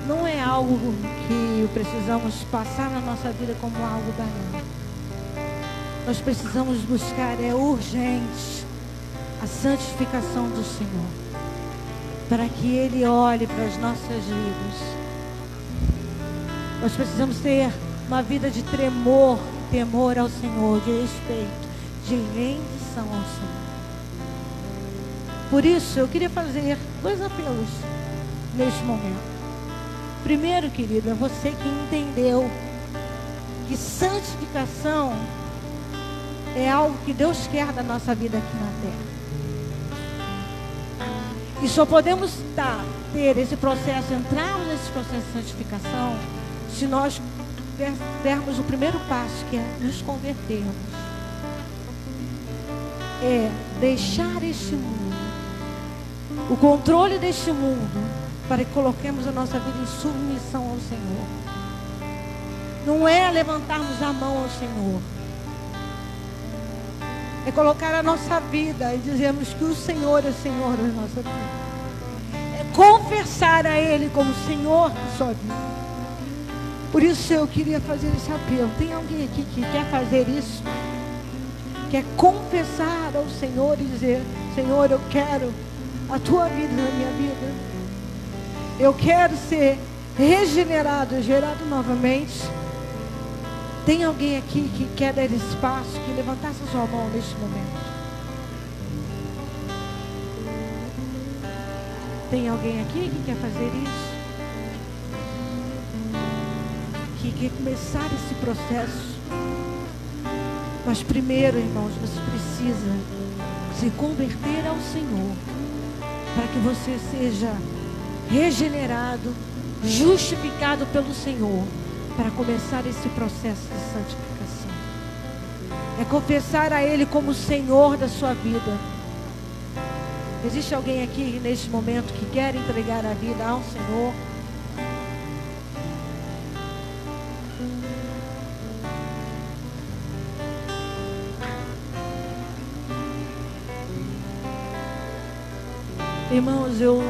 não é algo que precisamos passar na nossa vida como algo banal. nós precisamos buscar, é urgente, a santificação do Senhor, para que Ele olhe para as nossas vidas. Nós precisamos ter uma vida de tremor, temor ao Senhor, de respeito, de rendição ao Senhor. Por isso, eu queria fazer 2 apelos neste momento. Primeiro, querido, é você que entendeu que santificação é algo que Deus quer da nossa vida aqui na terra. E só podemos ter esse processo, entrarmos nesse processo de santificação, se nós dermos o primeiro passo, que é nos convertermos. É deixar este mundo, o controle deste mundo, para que coloquemos a nossa vida em submissão ao Senhor. Não é levantarmos a mão ao Senhor, é colocar a nossa vida e dizermos que o Senhor é Senhor da nossa vida. É confessar a Ele como Senhor da sua vida. Por isso eu queria fazer esse apelo. Tem alguém aqui que quer fazer isso? Quer confessar ao Senhor e dizer: Senhor, eu quero a Tua vida na minha vida. Eu quero ser regenerado, gerado novamente. Tem alguém aqui que quer dar esse passo, que levantasse a sua mão neste momento? Tem alguém aqui que quer fazer isso? Que quer começar esse processo? Mas primeiro, irmãos, você precisa se converter ao Senhor, para que você seja regenerado, justificado pelo Senhor, para começar esse processo de santificação. É confessar a Ele como Senhor da sua vida. Existe alguém aqui neste momento que quer entregar a vida ao Senhor? Irmãos, eu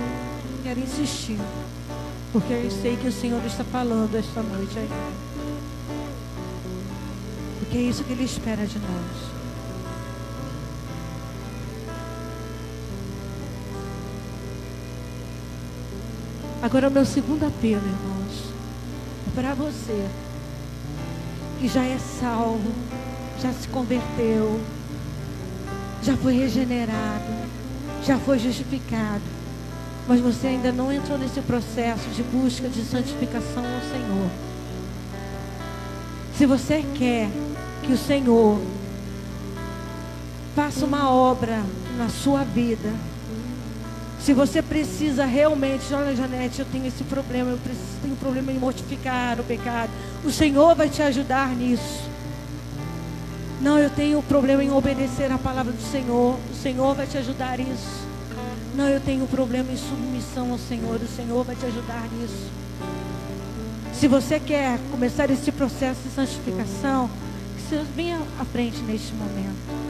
quero insistir, porque eu sei que o Senhor está falando esta noite aí. Porque é isso que Ele espera de nós. Agora o meu segundo apelo, irmãos, é para você que já é salvo, já se converteu, já foi regenerado, já foi justificado, mas você ainda não entrou nesse processo de busca de santificação ao Senhor. Se você quer que o Senhor faça uma obra na sua vida, se você precisa realmente, olha, Janete, eu tenho esse problema, tenho problema em mortificar o pecado, o Senhor vai te ajudar nisso. Não, eu tenho problema em obedecer a palavra do Senhor, o Senhor vai te ajudar nisso. Não, eu tenho problema em submissão ao Senhor, o Senhor vai te ajudar nisso. Se você quer começar esse processo de santificação, que você venha à frente neste momento.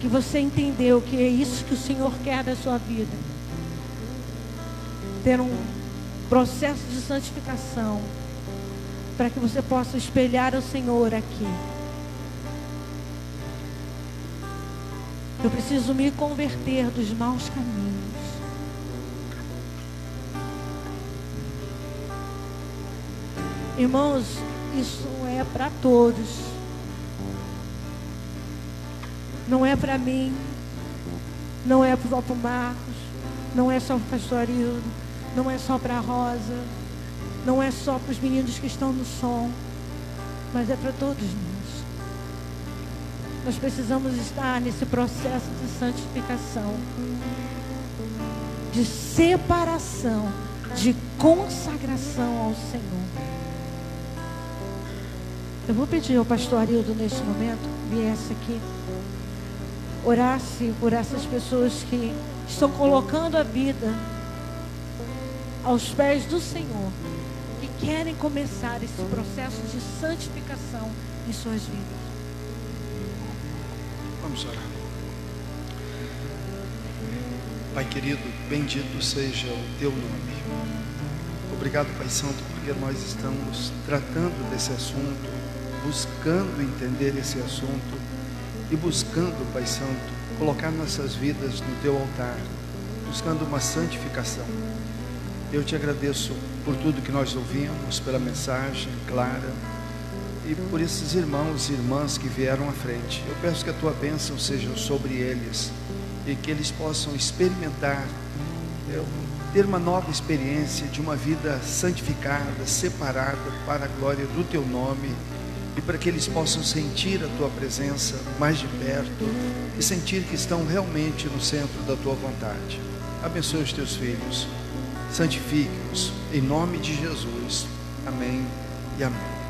Que você entendeu que é isso que o Senhor quer da sua vida. Ter um processo de santificação, para que você possa espelhar o Senhor aqui. Eu preciso me converter dos maus caminhos. Irmãos, isso é para todos. Não é para mim, não é para o próprio Marcos, não é só para o pastor Arildo, não é só para a Rosa, não é só para os meninos que estão no som, mas é para todos nós. Nós precisamos estar nesse processo de santificação, de separação, de consagração ao Senhor. Eu vou pedir ao pastor Arildo neste momento, que viesse aqui, orasse por essas pessoas que estão colocando a vida aos pés do Senhor, que querem começar esse processo de santificação em suas vidas. Vamos orar. Pai querido, bendito seja o Teu nome. Obrigado, Pai Santo, porque nós estamos tratando desse assunto buscando entender esse assunto e buscando, Pai Santo, colocar nossas vidas no Teu altar, buscando uma santificação. Eu te agradeço por tudo que nós ouvimos, pela mensagem clara e por esses irmãos e irmãs que vieram à frente. Eu peço que a Tua bênção seja sobre eles e que eles possam experimentar, ter uma nova experiência de uma vida santificada, separada para a glória do Teu nome, e para que eles possam sentir a Tua presença mais de perto e sentir que estão realmente no centro da Tua vontade. Abençoe os Teus filhos, santifique-os, em nome de Jesus. Amém e amém.